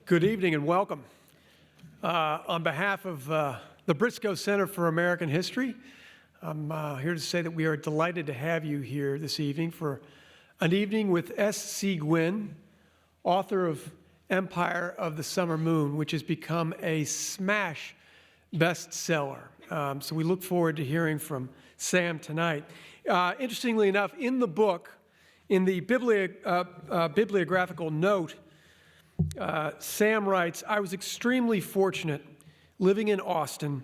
Good evening and welcome. On behalf of the Briscoe Center for American History, I'm here to say that we are delighted to have you here this evening for an evening with S.C. Gwynne, author of Empire of the Summer Moon, which has become a smash bestseller. So we look forward to hearing from Sam tonight. Interestingly enough, in the book, in the bibliographical note, Sam writes, I was extremely fortunate living in Austin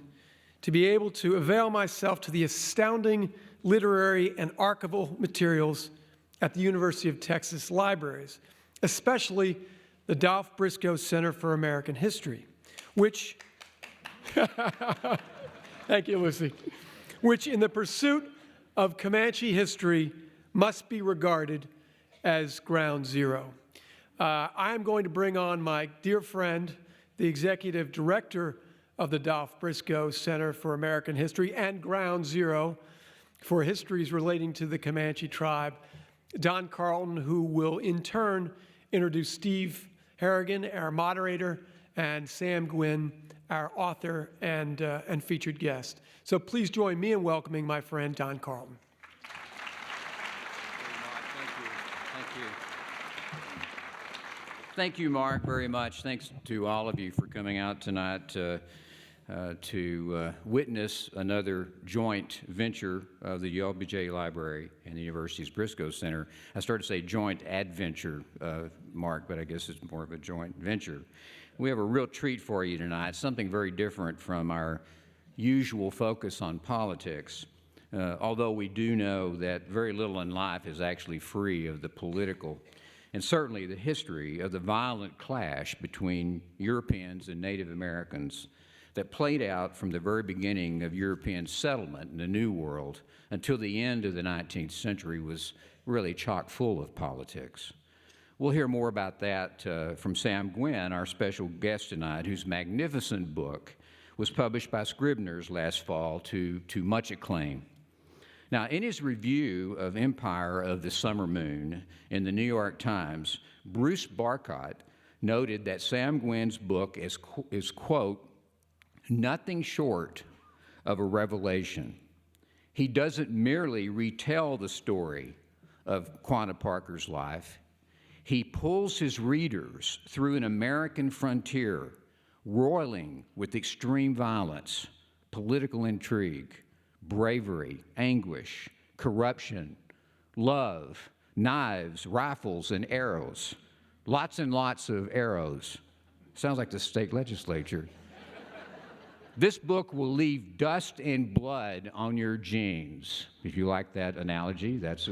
to be able to avail myself to the astounding literary and archival materials at the University of Texas libraries, especially the Dolph Briscoe Center for American History, which, thank you, Lucy, which in the pursuit of Comanche history must be regarded as ground zero. I am going to bring on my dear friend, the executive director of the Dolph Briscoe Center for American History and Ground Zero for histories relating to the Comanche tribe, Don Carlton, who will in turn introduce Steve Harrigan, our moderator, and Sam Gwynne, our author and featured guest. So please join me in welcoming my friend, Don Carlton. Thank you, Mark, very much. Thanks to all of you for coming out tonight to witness another joint venture of the ULBJ Library and the University's Briscoe Center. I started to say joint adventure, Mark, but I guess it's more of a joint venture. We have a real treat for you tonight, something very different from our usual focus on politics, although we do know that very little in life is actually free of the political and certainly the history of the violent clash between Europeans and Native Americans that played out from the very beginning of European settlement in the New World until the end of the 19th century was really chock full of politics. We'll hear more about that from Sam Gwynne, our special guest tonight, whose magnificent book was published by Scribner's last fall to much acclaim. Now, in his review of Empire of the Summer Moon in the New York Times, Bruce Barcott noted that Sam Gwynne's book is, quote, nothing short of a revelation. He doesn't merely retell the story of Quanah Parker's life. He pulls his readers through an American frontier roiling with extreme violence, political intrigue, bravery, anguish, corruption, love, knives, rifles, and arrows. Lots and lots of arrows. Sounds like the state legislature. This book will leave dust and blood on your jeans. If you like that analogy, that's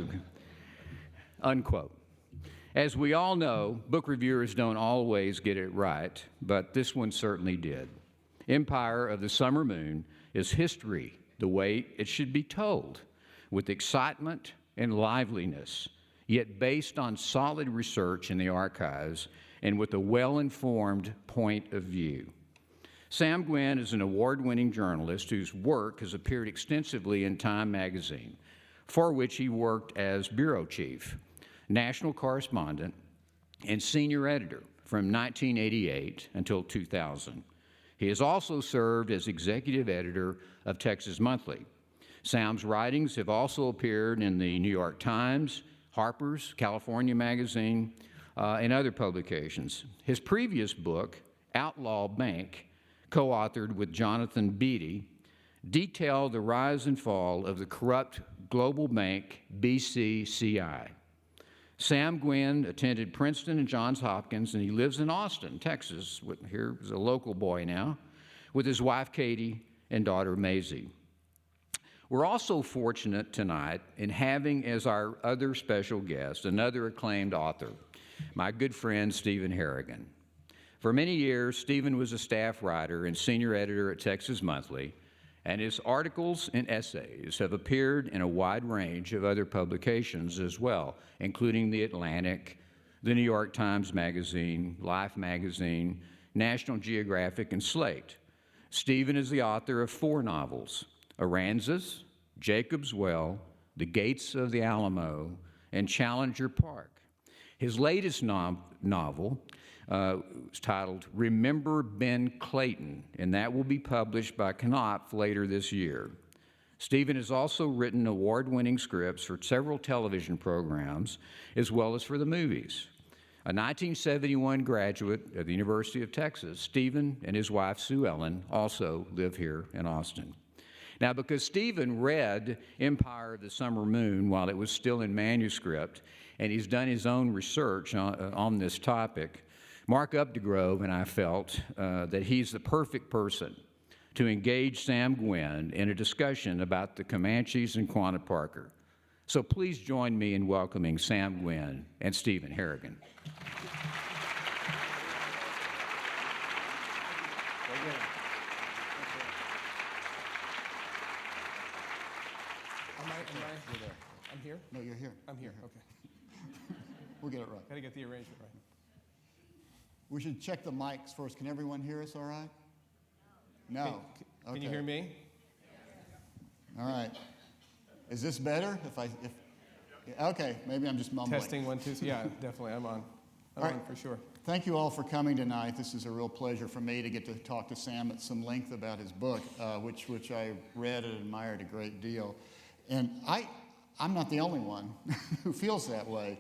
unquote. As we all know, book reviewers don't always get it right, but this one certainly did. Empire of the Summer Moon is history the way it should be told, with excitement and liveliness, yet based on solid research in the archives and with a well-informed point of view. Sam Gwynne is an award-winning journalist whose work has appeared extensively in Time magazine, for which he worked as bureau chief, national correspondent, and senior editor from 1988 until 2000. He has also served as executive editor of Texas Monthly. Sam's writings have also appeared in the New York Times, Harper's, California Magazine, and other publications. His previous book, Outlaw Bank, co-authored with Jonathan Beatty, detailed the rise and fall of the corrupt global bank BCCI. Sam Gwynne attended Princeton and Johns Hopkins, and he lives in Austin, Texas. Here is a local boy now, with his wife Katie and daughter Maisie. We're also fortunate tonight in having as our other special guest another acclaimed author, my good friend Stephen Harrigan. For many years, Stephen was a staff writer and senior editor at Texas Monthly, and his articles and essays have appeared in a wide range of other publications as well, including The Atlantic, the New York Times Magazine, Life Magazine, National Geographic, and Slate. Stephen is the author of 4 novels, Aransas, Jacob's Well, The Gates of the Alamo, and Challenger Park. His latest novel is titled Remember Ben Clayton, and that will be published by Knopf later this year. Stephen has also written award-winning scripts for several television programs, as well as for the movies. A 1971 graduate of the University of Texas, Stephen and his wife, Sue Ellen, also live here in Austin. Now, because Stephen read Empire of the Summer Moon while it was still in manuscript, and he's done his own research on this topic, Mark Updegrove and I felt that he's the perfect person to engage Sam Gwynne in a discussion about the Comanches and Quanah Parker. So please join me in welcoming Sam Gwynne and Stephen Harrigan. I'm here? No, you're here. I'm here, okay. We'll get it right. Gotta get the arrangement right. We should check the mics first. Can everyone hear us all right? No. Can you hear me? All right. Is this better? Okay, maybe I'm just mumbling. Testing 1, 2, 3. Yeah, definitely. I'm on. I'm All on right. for sure. Thank you all for coming tonight. This is a real pleasure for me to get to talk to Sam at some length about his book, which I read and admired a great deal. And I'm not the only one who feels that way.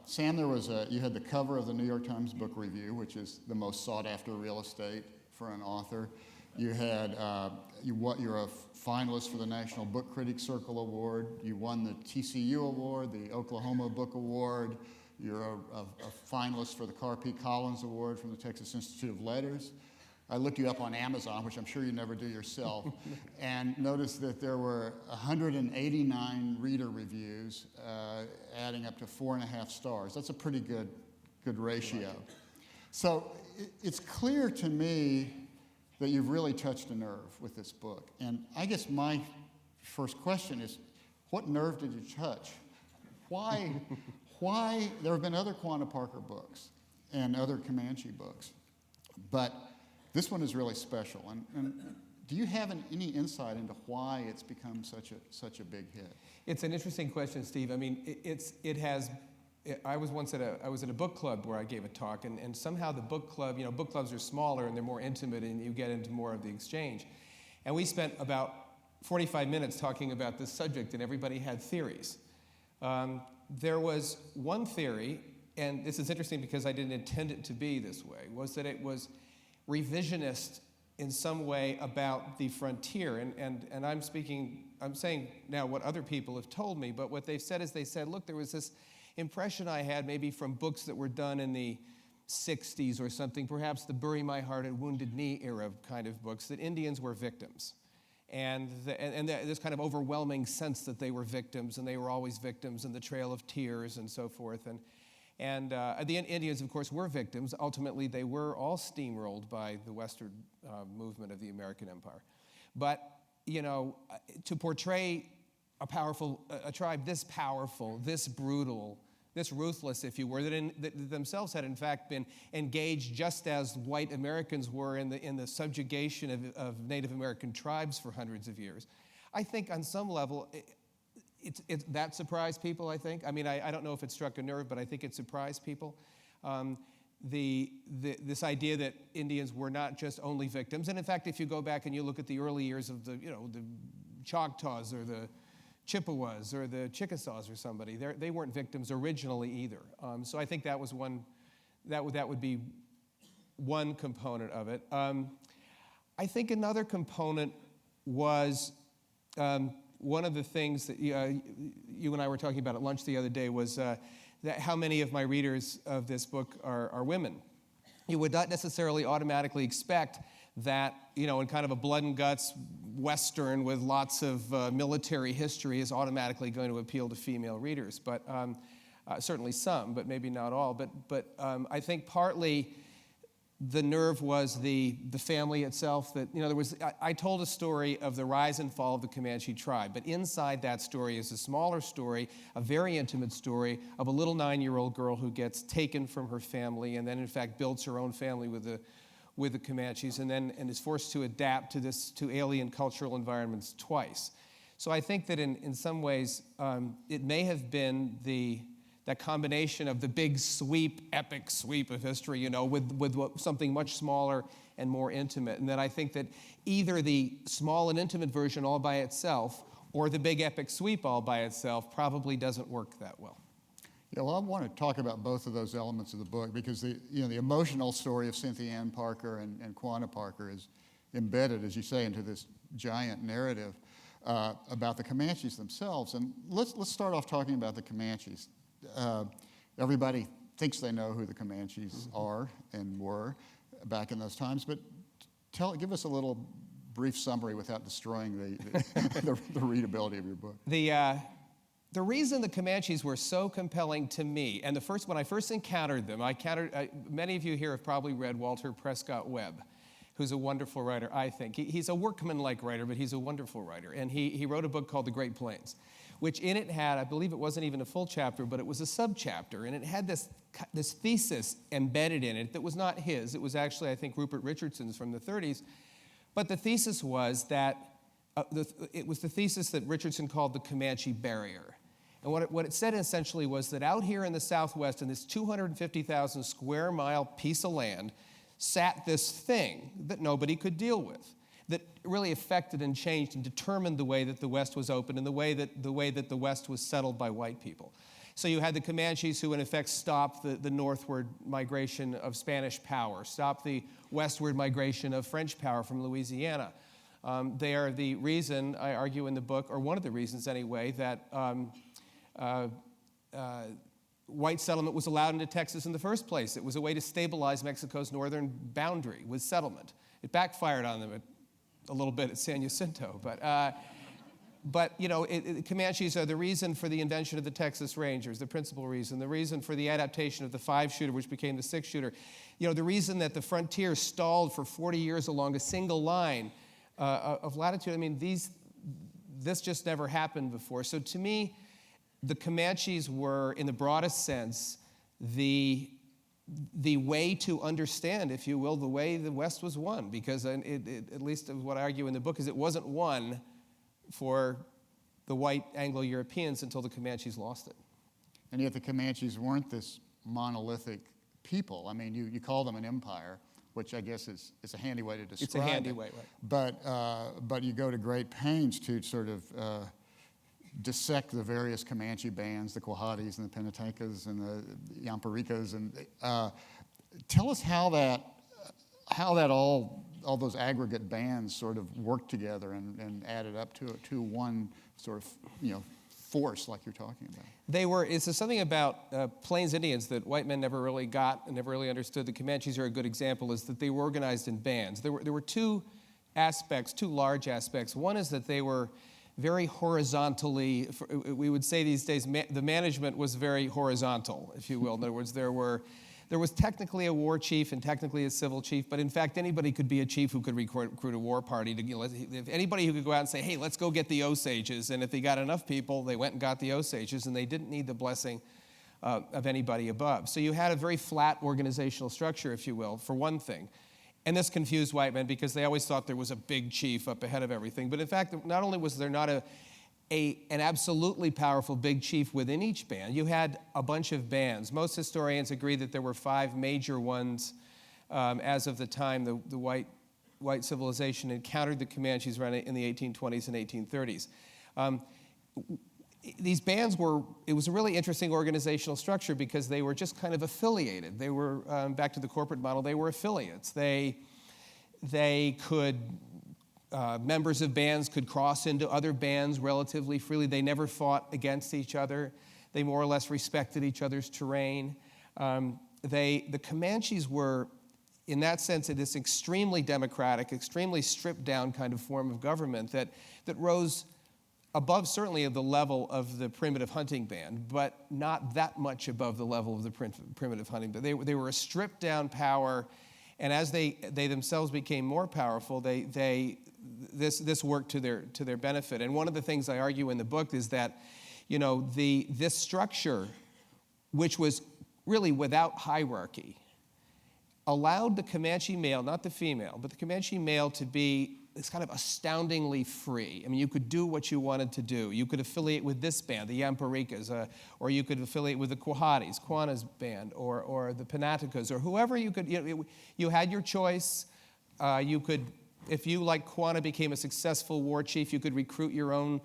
Sam, you had the cover of the New York Times Book Review, which is the most sought after real estate for an author. You had, you're a finalist for the National Book Critics Circle Award. You won the TCU Award, the Oklahoma Book Award. You're a finalist for the Carr P. Collins Award from the Texas Institute of Letters. I looked you up on Amazon, which I'm sure you never do yourself, and noticed that there were 189 reader reviews, adding up to 4.5 stars. That's a pretty good ratio. So it's clear to me that you've really touched a nerve with this book. And I guess my first question is, what nerve did you touch? Why there have been other Quanah Parker books and other Comanche books, but this one is really special. And do you have any insight into why it's become such a big hit? It's an interesting question, Steve. I mean, I was once at a book club where I gave a talk, and somehow the book club, book clubs are smaller and they're more intimate, and you get into more of the exchange. And we spent about 45 minutes talking about this subject, and everybody had theories. There was one theory, and this is interesting because I didn't intend it to be this way, was that it was revisionist in some way about the frontier. And I'm saying now what other people have told me, but what they've said is they said, look, there was this impression I had maybe from books that were done in the 60s or something, perhaps the Bury My Heart at Wounded Knee era kind of books, that Indians were victims. And this kind of overwhelming sense that they were victims, and they were always victims, and the Trail of Tears and so forth. And the Indians, of course, were victims. Ultimately, they were all steamrolled by the Western movement of the American Empire. But, to portray a tribe this powerful, this brutal, this ruthless, if you were, that themselves had in fact been engaged just as white Americans were in the subjugation of Native American tribes for hundreds of years. I think on some level, that surprised people, I think. I mean, I don't know if it struck a nerve, but I think it surprised people. This idea that Indians were not just only victims. And in fact, if you go back and you look at the early years of the Choctaws or the Chippewas or the Chickasaws or somebody, they weren't victims originally either. So I think that was that would be one component of it. I think another component was one of the things that you and I were talking about at lunch the other day was that how many of my readers of this book are women. You would not necessarily automatically expect that, in kind of a blood and guts Western with lots of military history is automatically going to appeal to female readers, but certainly some, but maybe not all. But I think partly the nerve was the family itself. That I told a story of the rise and fall of the Comanche tribe, but inside that story is a smaller story, a very intimate story of a little 9-year-old girl who gets taken from her family and then in fact builds her own family with the Comanches and is forced to adapt to alien cultural environments twice. So I think that in some ways it may have been the that combination of the big sweep, epic sweep of history, with something much smaller and more intimate. And that I think that either the small and intimate version all by itself or the big epic sweep all by itself probably doesn't work that well. Yeah, well, I want to talk about both of those elements of the book because the emotional story of Cynthia Anne Parker and Quanah Parker is embedded, as you say, into this giant narrative about the Comanches themselves. And let's start off talking about the Comanches. Everybody thinks they know who the Comanches are and were back in those times, but give us a little brief summary without destroying the readability of your book. The reason the Comanches were so compelling to me, and when I first encountered them, many of you here have probably read Walter Prescott Webb, who's a wonderful writer, I think. He's a workman-like writer, but he's a wonderful writer. And he wrote a book called The Great Plains, which in it had, I believe it wasn't even a full chapter, but it was a subchapter. And it had this thesis embedded in it that was not his. It was actually, I think, Rupert Richardson's from the 30s. But the thesis was that, it was the thesis that Richardson called the Comanche Barrier. And what it said essentially was that out here in the Southwest, in this 250,000 square mile piece of land, sat this thing that nobody could deal with, that really affected and changed and determined the way that the West was open and the way that the West was settled by white people. So you had the Comanches who in effect stopped the northward migration of Spanish power, stopped the westward migration of French power from Louisiana. They are the reason, I argue in the book, or one of the reasons anyway, that white settlement was allowed into Texas in the first place. It was a way to stabilize Mexico's northern boundary with settlement. It backfired on them a little bit at San Jacinto, but Comanches are the reason for the invention of the Texas Rangers, the principal reason, the reason for the adaptation of the 5-shooter, which became the 6-shooter. The reason that the frontier stalled for 40 years along a single line of latitude. I mean, this just never happened before. So to me, the Comanches were, in the broadest sense, the way to understand, if you will, the way the West was won. Because at least what I argue in the book is it wasn't won for the white Anglo-Europeans until the Comanches lost it. And yet the Comanches weren't this monolithic people. I mean, you call them an empire, which I guess is a handy way to describe it. It's a handy way, right. But you go to great pains to sort of dissect the various Comanche bands, the Quahatis and the Penetecas and the Yamparicas, and tell us how that all those aggregate bands sort of worked together and added up to one sort of force like you're talking about. It's something about Plains Indians that white men never really got and never really understood. The Comanches are a good example, is that they were organized in bands. There were two large aspects. One is that they were very horizontally, we would say these days, the management was very horizontal, if you will. In other words, there was technically a war chief and technically a civil chief, but in fact, anybody could be a chief who could recruit a war party. If anybody who could go out and say, hey, let's go get the Osages, and if they got enough people, they went and got the Osages, and they didn't need the blessing of anybody above. So you had a very flat organizational structure, if you will, for one thing. And this confused white men because they always thought there was a big chief up ahead of everything. But in fact, not only was there not an absolutely powerful big chief within each band, you had a bunch of bands. Most historians agree that there were 5 major ones as of the time the white civilization encountered the Comanches around in the 1820s and 1830s. These bands it was a really interesting organizational structure because they were just kind of affiliated. They were, back to the corporate model, they were affiliates. They could, members of bands could cross into other bands relatively freely. They never fought against each other. They more or less respected each other's terrain. The Comanches were, in that sense, this extremely democratic, extremely stripped down kind of form of government that rose above certainly of the level of the primitive hunting band, but not that much above the level of the primitive hunting band. They were a stripped down power, and as they themselves became more powerful, this worked to their benefit. And one of the things I argue in the book is that, this structure, which was really without hierarchy, allowed the Comanche male, not the female, but the Comanche male to be it's kind of astoundingly free. I mean, you could do what you wanted to do. You could affiliate with this band, the Yamparikas, or you could affiliate with the Quahadis, Quanah's band, or the Panatikas, or whoever you could. You had your choice. You could, if you, like Quana, became a successful war chief, you could recruit your own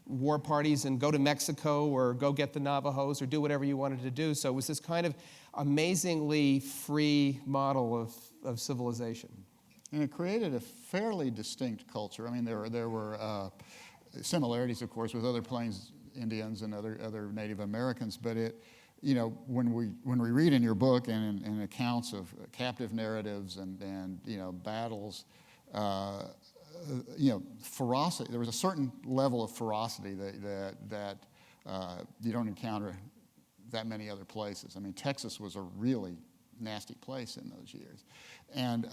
war parties and go to Mexico or go get the Navajos or do whatever you wanted to do. So it was this kind of amazingly free model of civilization. And it created a fairly distinct culture. I mean, there were similarities, of course, with other Plains Indians and other Native Americans, but when we read in your book and in accounts of captive narratives and battles, ferocity. There was a certain level of ferocity that you don't encounter that many other places. I mean, Texas was a really nasty place in those years. And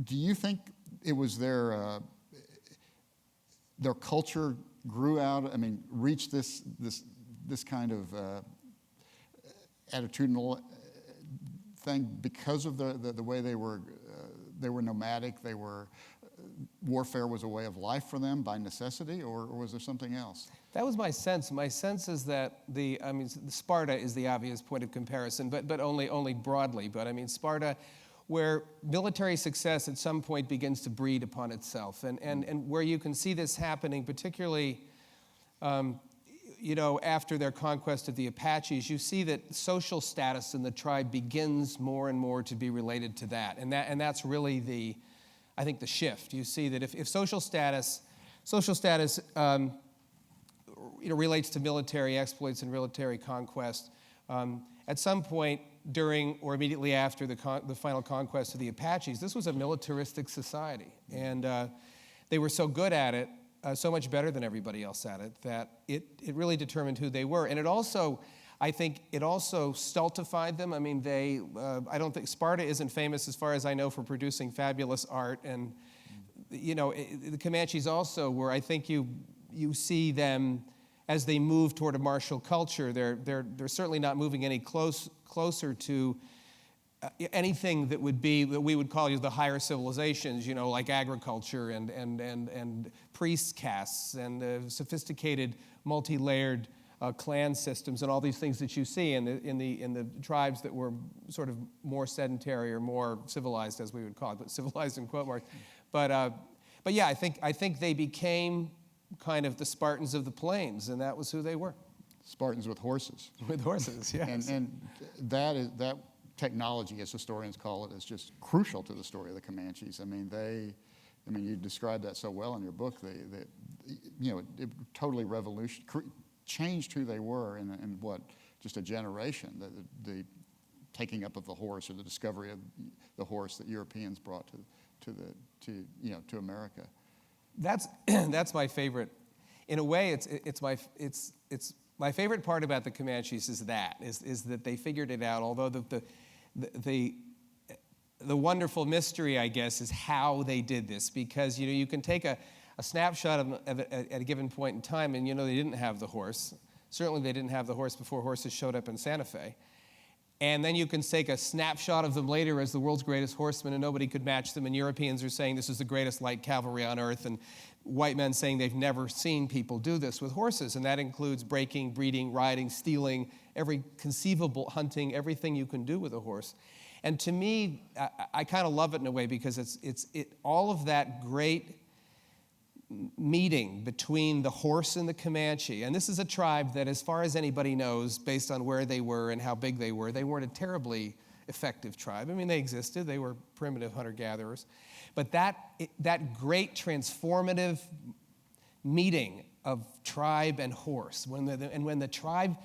do you think it was their culture grew out? I mean, reached this kind of attitudinal thing because of the way they were nomadic. Warfare was a way of life for them by necessity, or was there something else? That was my sense. My sense is that Sparta is the obvious point of comparison, but only broadly. But I mean, Sparta, where military success at some point begins to breed upon itself, and where you can see this happening, particularly, after their conquest of the Apaches, you see that social status in the tribe begins more and more to be related to that, and that's really I think the shift. You see that if social status relates to military exploits and military conquest, at some point during or immediately after the final conquest of the Apaches, this was a militaristic society, and they were so good at it, so much better than everybody else at it, that it really determined who they were. And I think it also stultified them. I mean, I don't think Sparta isn't famous, as far as I know, for producing fabulous art. And, the Comanches also were, I think you see them as they move toward a martial culture. They're certainly not moving any closer to anything that we would call the higher civilizations, like agriculture and priest castes and sophisticated, multi-layered clan systems and all these things that you see in the tribes that were sort of more sedentary or more civilized, as we would call it, but civilized in quote marks. But yeah, I think they became kind of the Spartans of the plains, and that was who they were. Spartans with horses. With horses, yes. And that technology, as historians call it, is just crucial to the story of the Comanches. I mean, you described that so well in your book. It totally changed who they were in just a generation. The taking up of the horse, or the discovery of the horse that Europeans brought to America. That's my favorite. In a way, it's my favorite part about the Comanches is that they figured it out. Although the wonderful mystery, I guess, is how they did this, because you can take a snapshot of at a given point in time, and they didn't have the horse. Certainly, they didn't have the horse before horses showed up in Santa Fe. And then you can take a snapshot of them later as the world's greatest horsemen, and nobody could match them. And Europeans are saying this is the greatest light cavalry on earth, and white men saying they've never seen people do this with horses. And that includes breaking, breeding, riding, stealing, every conceivable hunting, everything you can do with a horse. And to me, I kind of love it in a way, because it's all of that great meeting between the horse and the Comanche. And this is a tribe that, as far as anybody knows, based on where they were and how big they weren't a terribly effective tribe. I mean, they existed. They were primitive hunter-gatherers. But that great transformative meeting of tribe and horse, when the tribe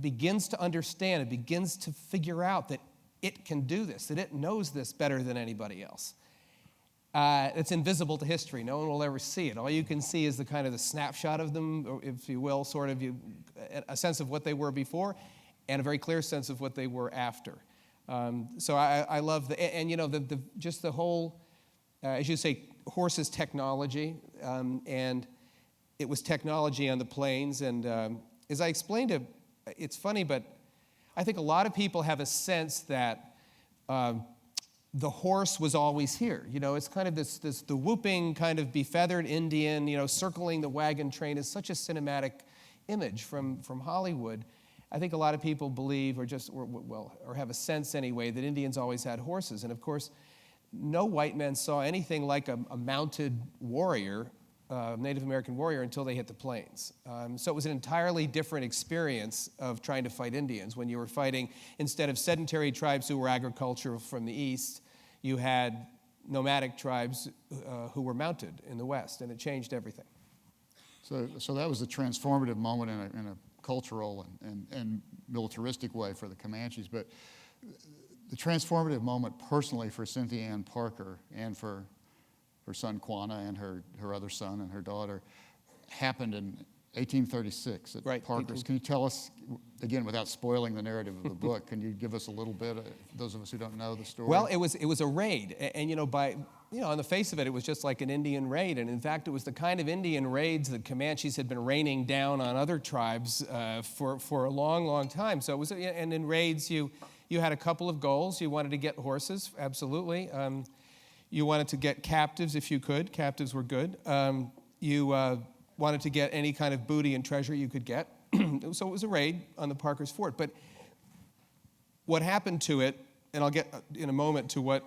begins to understand, it begins to figure out that it can do this, that it knows this better than anybody else. It's invisible to history. No one will ever see it. All you can see is the snapshot of them, or if you will, sort of a sense of what they were before, and a very clear sense of what they were after. So I love just the whole, as you say, horses technology, and it was technology on the plains. And as I explained it's funny, but I think a lot of people have a sense that the horse was always here. You know, it's kind of the whooping kind of befeathered Indian, you know, circling the wagon train is such a cinematic image from Hollywood. I think a lot of people believe, or have a sense anyway, that Indians always had horses. And of course, no white men saw anything like a mounted warrior, Native American warrior, until they hit the plains. So it was an entirely different experience of trying to fight Indians. When you were fighting, instead of sedentary tribes who were agricultural from the east, you had nomadic tribes who were mounted in the west, and it changed everything. So that was a transformative moment in a cultural and militaristic way for the Comanches. But the transformative moment personally for Cynthia Anne Parker and for her son Quana and her other son and her daughter happened in 1836 at Right. Parker's. Can you tell us, again, without spoiling the narrative of the book, can you give us a little bit, those of us who don't know the story? Well, it was a raid, and on the face of it, it was just like an Indian raid, and in fact, it was the kind of Indian raids that Comanches had been raining down on other tribes for a long, long time. So it was, and in raids, you had a couple of goals. You wanted to get horses, absolutely. You wanted to get captives if you could. Captives were good. You wanted to get any kind of booty and treasure you could get. So it was a raid on the Parker's Fort. But what happened to it, and I'll get in a moment to what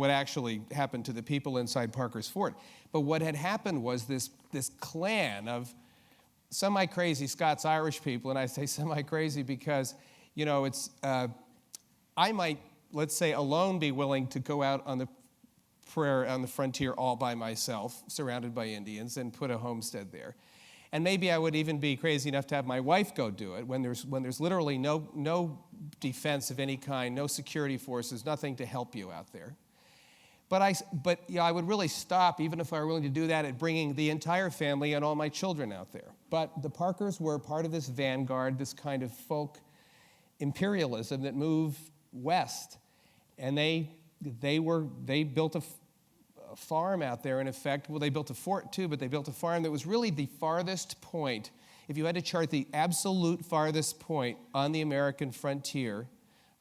actually happened to the people inside Parker's Fort. But what had happened was this clan of semi-crazy Scots-Irish people, and I say semi-crazy because, you know, it's, I might, let's say, alone be willing to go out on the frontier all by myself, surrounded by Indians, and put a homestead there. And maybe I would even be crazy enough to have my wife go do it when there's literally no defense of any kind, no security forces, nothing to help you out there. But I would really stop, even if I were willing to do that, at bringing the entire family and all my children out there. But the Parkers were part of this vanguard, this kind of folk imperialism that moved west, and they built a farm out there, in effect. Well, they built a fort too, but they built a farm that was really the farthest point. If you had to chart the absolute farthest point on the American frontier,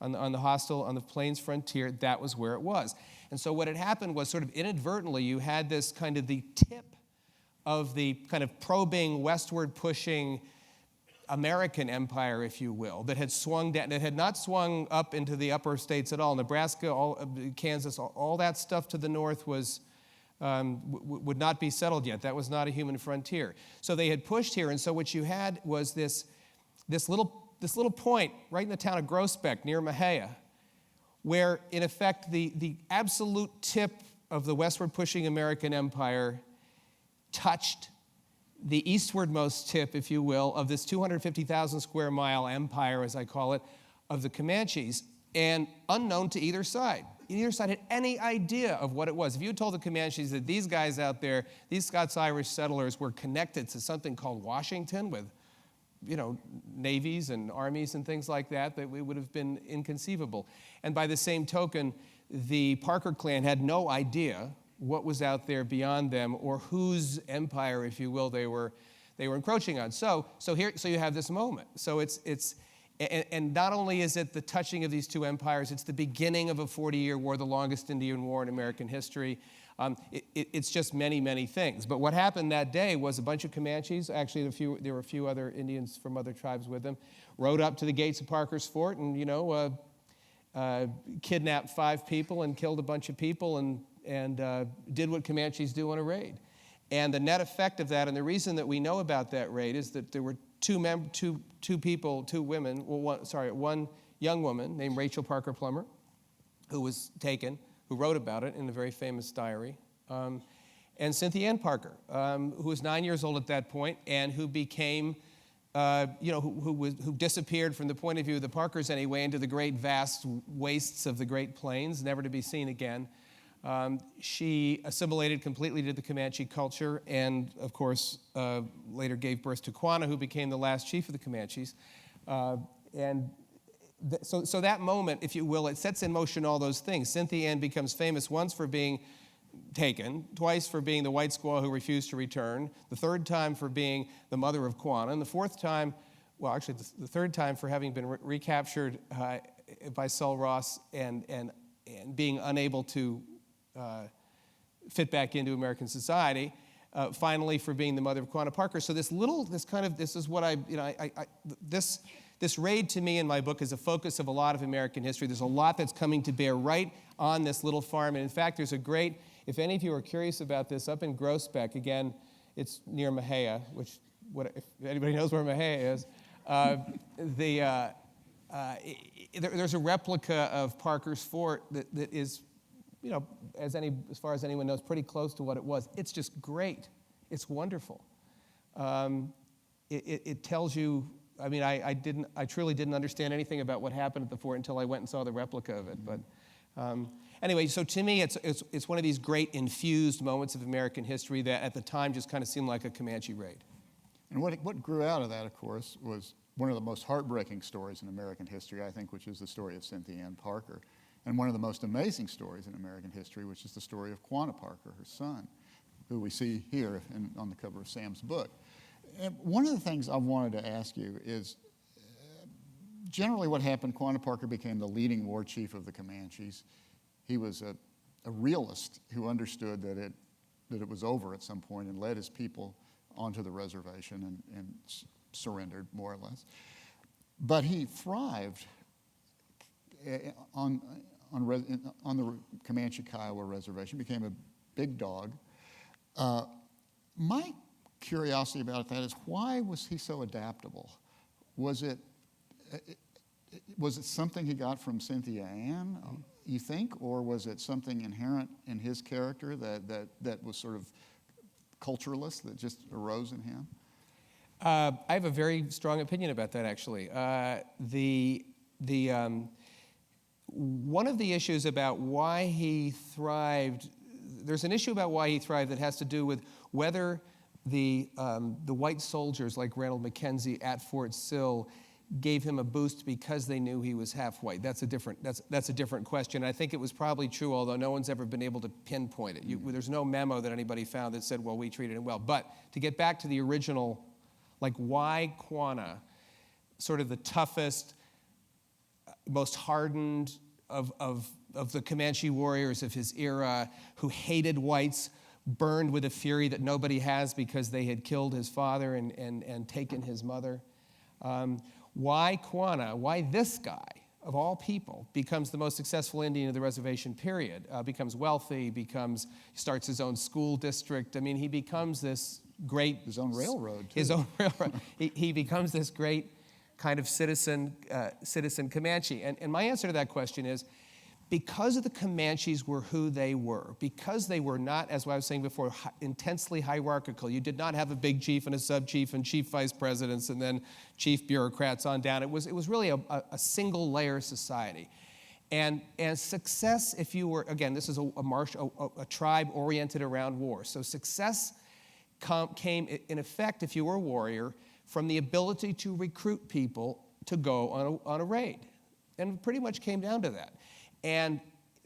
on the plains frontier, that was where it was. And so what had happened was, sort of inadvertently, you had this kind of the tip of the kind of probing, westward pushing American empire, if you will, that had swung down, that had not swung up into the upper states at all. Nebraska, Kansas, all that stuff to the north was would not be settled yet. That was not a human frontier. So they had pushed here, and so what you had was this little point right in the town of Groesbeck near Mahia, where in effect the absolute tip of the westward pushing American empire touched the eastwardmost tip, if you will, of this 250,000 square mile empire, as I call it, of the Comanches, and unknown to either side. Neither side had any idea of what it was. If you had told the Comanches that these guys out there, these Scots-Irish settlers, were connected to something called Washington with, you know, navies and armies and things like that, that it would have been inconceivable. And by the same token, the Parker clan had no idea what was out there beyond them, or whose empire, if you will, they were encroaching on. So you have this moment. So and not only is it the touching of these two empires, it's the beginning of a 40-year war, the longest Indian war in American history. It's just many, many things. But what happened that day was a bunch of Comanches, actually there were a few other Indians from other tribes with them, rode up to the gates of Parker's Fort and, kidnapped 5 people and killed a bunch of people and did what Comanches do on a raid. And the net effect of that, and the reason that we know about that raid, is that there were one young woman named Rachel Parker Plummer, who was taken, who wrote about it in a very famous diary, and Cynthia Anne Parker, who was 9 years old at that point, and who became, who disappeared from the point of view of the Parkers anyway into the great vast wastes of the Great Plains, never to be seen again. She assimilated completely to the Comanche culture, and of course later gave birth to Quana, who became the last chief of the Comanches. So that moment, if you will, it sets in motion all those things. Cynthia Anne becomes famous once for being taken, twice for being the white squaw who refused to return, the third time for being the mother of Quana, and the fourth time, well, actually the third time for having been recaptured by Sul Ross and and being unable to fit back into American society. Finally, for being the mother of Quanah Parker. So this is what this raid to me in my book is a focus of a lot of American history. There's a lot that's coming to bear right on this little farm. And in fact, there's a great, if any of you are curious about this, up in Groesbeck, again, it's near Mahia, if anybody knows where Mahia is, there's a replica of Parker's fort that is, as far as anyone knows, pretty close to what it was. It's just great. It's wonderful. It tells you, I truly didn't understand anything about what happened at the fort until I went and saw the replica of it. But anyway, so to me, it's one of these great infused moments of American history that at the time just kind of seemed like a Comanche raid. And what grew out of that, of course, was one of the most heartbreaking stories in American history, I think, which is the story of Cynthia Anne Parker. And one of the most amazing stories in American history, which is the story of Quanah Parker, her son, who we see here on the cover of Sam's book. And one of the things I wanted to ask you is, generally what happened, Quanah Parker became the leading war chief of the Comanches. He was a realist who understood that it was over at some point and led his people onto the reservation and surrendered, more or less. But he thrived on the Comanche Kiowa reservation, became a big dog. My curiosity about that is, why was he so adaptable? Was it something he got from Cynthia Anne, you think, or was it something inherent in his character that was sort of culturalist, that just arose in him? I have a very strong opinion about that, actually. One of the issues about why he thrived, there's an issue about why he thrived that has to do with whether the white soldiers like Ranald Mackenzie at Fort Sill gave him a boost because they knew he was half white. That's a different question. I think it was probably true, although no one's ever been able to pinpoint it. There's no memo that anybody found that said, well, we treated him well. But to get back to the original, like, why Quanah, sort of the toughest, most hardened of the Comanche warriors of his era, who hated whites, burned with a fury that nobody has because they had killed his father and taken his mother. Why Quanah, why this guy, of all people, becomes the most successful Indian of the reservation period, becomes wealthy, starts his own school district. I mean, he becomes this great... His own railroad, too. His own railroad. He becomes this great kind of citizen Comanche. And my answer to that question is, because the Comanches were who they were, because they were not, as I was saying before, intensely hierarchical. You did not have a big chief and a sub-chief and chief vice presidents and then chief bureaucrats on down. It was really a single layer society. And success, if you were, again, this is a tribe oriented around war. So success came, in effect, if you were a warrior, from the ability to recruit people to go on a raid. And it pretty much came down to that. And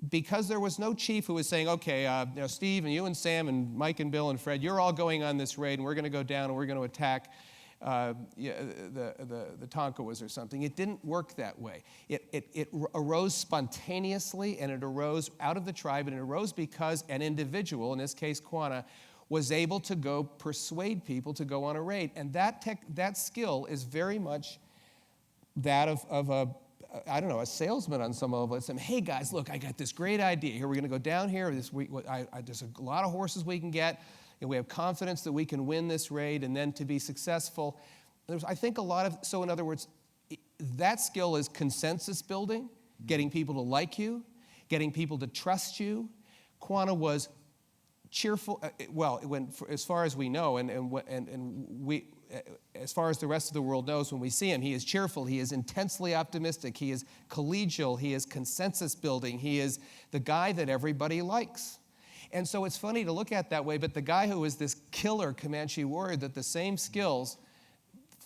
because there was no chief who was saying, okay, Steve and you and Sam and Mike and Bill and Fred, you're all going on this raid, and we're going to go down and we're going to attack the Tonkawas or something. It didn't work that way. It arose spontaneously, and it arose out of the tribe, and it arose because an individual, in this case Quanah, was able to go persuade people to go on a raid. And that skill is very much that of a salesman on some level. It's saying, hey guys, look, I got this great idea. Here, we're going to go down here. There's a lot of horses we can get, and we have confidence that we can win this raid, and then to be successful. I think so in other words, that skill is consensus building, getting people to like you, getting people to trust you. Quanah was cheerful, as far as we know, as far as the rest of the world knows, when we see him, he is cheerful, he is intensely optimistic, he is collegial, he is consensus building, he is the guy that everybody likes. And so it's funny to look at that way, but the guy who is this killer Comanche warrior, that the same skills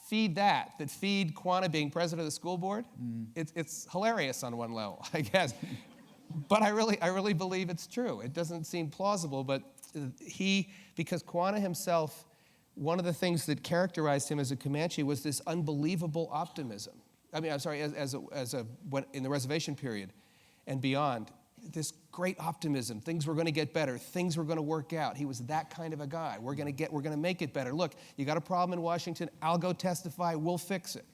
feed Quanah being president of the school board, it's hilarious on one level, I guess. But I really believe it's true. It doesn't seem plausible, but because Quanah himself, one of the things that characterized him as a Comanche was this unbelievable optimism. I mean, I'm sorry, in the reservation period and beyond. this great optimism. Things were going to get better. Things were going to work out. He was that kind of a guy. We're going to make it better. Look, you got a problem in Washington. I'll go testify. We'll fix it.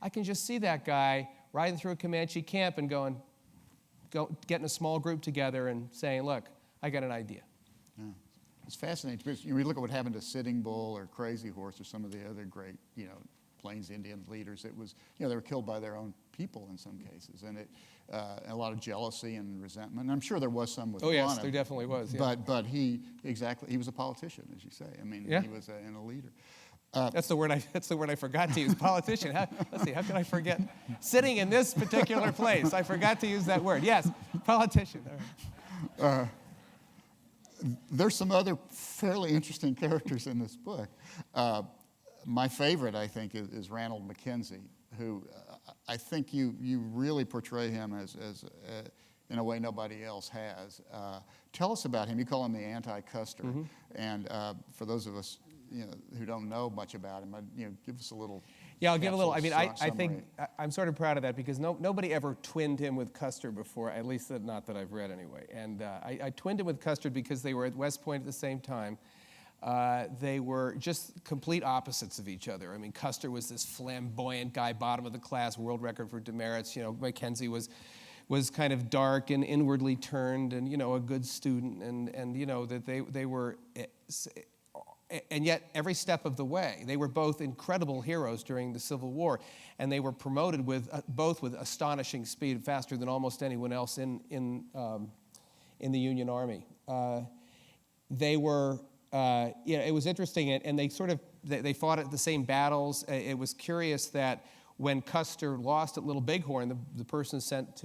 I can just see that guy riding through a Comanche camp and getting a small group together and saying, look, I got an idea. Yeah. It's fascinating because we look at what happened to Sitting Bull or Crazy Horse or some of the other great, Plains Indian leaders. It was, they were killed by their own people in some cases, and a lot of jealousy and resentment. And I'm sure there was some with Oh, yes, Quana, there definitely was. Yeah. But he was a politician, as you say. I mean, Yeah. he was and a leader. That's the word I forgot to use. Politician. Let's see. How can I forget? Sitting in this particular place, I forgot to use that word. Yes, politician. All right. There's some other fairly interesting characters in this book. My favorite, I think, is Ranald Mackenzie, who I think you really portray him as in a way nobody else has. Tell us about him. You call him the anti-Custer, Mm-hmm. and for those of us who don't know much about him, give us a little. Yeah, I'll give a little. I mean, I summary. think I'm sort of proud of that because nobody ever twinned him with Custer before, at least not that I've read anyway. And I twinned him with Custer because they were at West Point at the same time. They were just complete opposites of each other. I mean, Custer was this flamboyant guy, bottom of the class, world record for demerits. Mackenzie was kind of dark and inwardly turned, and a good student, and that they were. And yet, every step of the way, they were both incredible heroes during the Civil War, and they were promoted both with astonishing speed, faster than almost anyone else in the Union Army. They were, it was interesting, and they fought at the same battles. It was curious that when Custer lost at Little Bighorn, the person sent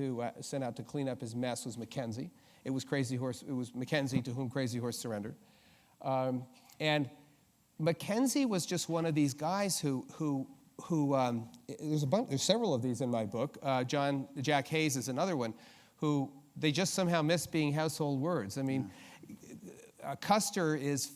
out to clean up his mess was Mackenzie. It was Mackenzie to whom Crazy Horse surrendered. And Mackenzie was just one of these guys who there's several of these in my book. Jack Hayes is another one, who they just somehow miss being household words. I mean, Custer is,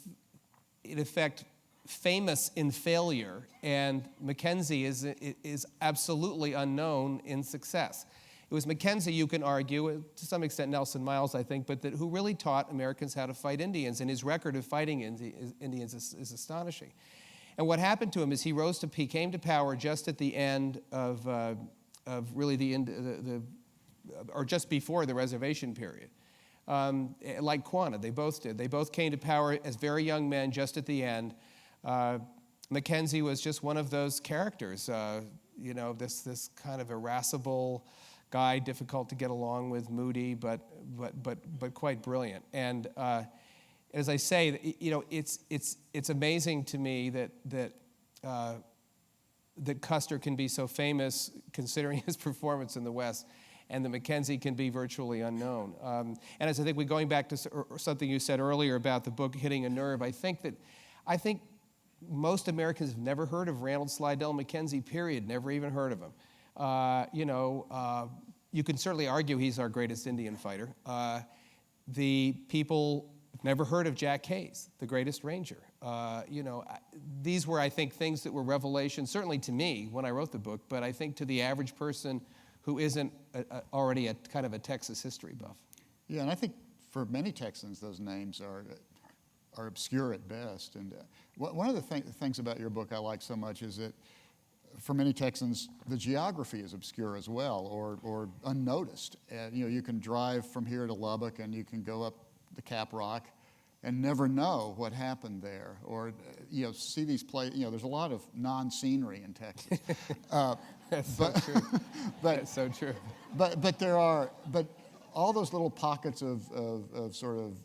in effect, famous in failure, and Mackenzie is absolutely unknown in success. It was Mackenzie, you can argue, to some extent Nelson Miles, I think, but who really taught Americans how to fight Indians, and his record of fighting Indians is astonishing. And what happened to him is he came to power just at the end of really or just before the reservation period. Like Quana, they both did. They both came to power as very young men just at the end. Mackenzie was just one of those characters, this kind of irascible guy, difficult to get along with, moody, but quite brilliant. And as I say, it's amazing to me that Custer can be so famous considering his performance in the West, and that Mackenzie can be virtually unknown. And as I think we're going back to something you said earlier about the book hitting a nerve, I think most Americans have never heard of Ranald Slidell Mackenzie, period, never even heard of him. You can certainly argue he's our greatest Indian fighter. The people have never heard of Jack Hayes, the greatest ranger. These were, I think, things that were revelations, certainly to me when I wrote the book, but I think to the average person who isn't already a kind of a Texas history buff. Yeah, and I think for many Texans, those names are obscure at best. And one of the things about your book I like so much is that for many Texans, the geography is obscure as well, or unnoticed. You can drive from here to Lubbock, and you can go up the Cap Rock, and never know what happened there, or see these places. There's a lot of non-scenery in Texas. That's so true. That's so true. But all those little pockets of sort of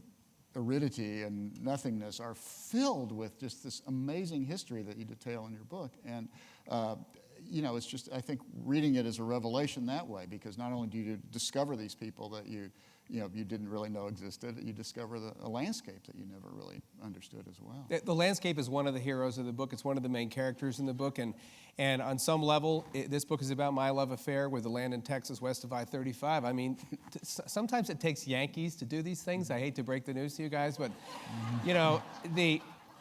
aridity and nothingness are filled with just this amazing history that you detail in your book. And, it's just, I think, reading it is a revelation that way, because not only do you discover these people that you didn't really know existed, you discover a landscape that you never really understood as well. The landscape is one of the heroes of the book. It's one of the main characters in the book. And on some level, this book is about my love affair with the land in Texas west of I-35. I mean, sometimes it takes Yankees to do these things. I hate to break the news to you guys, but,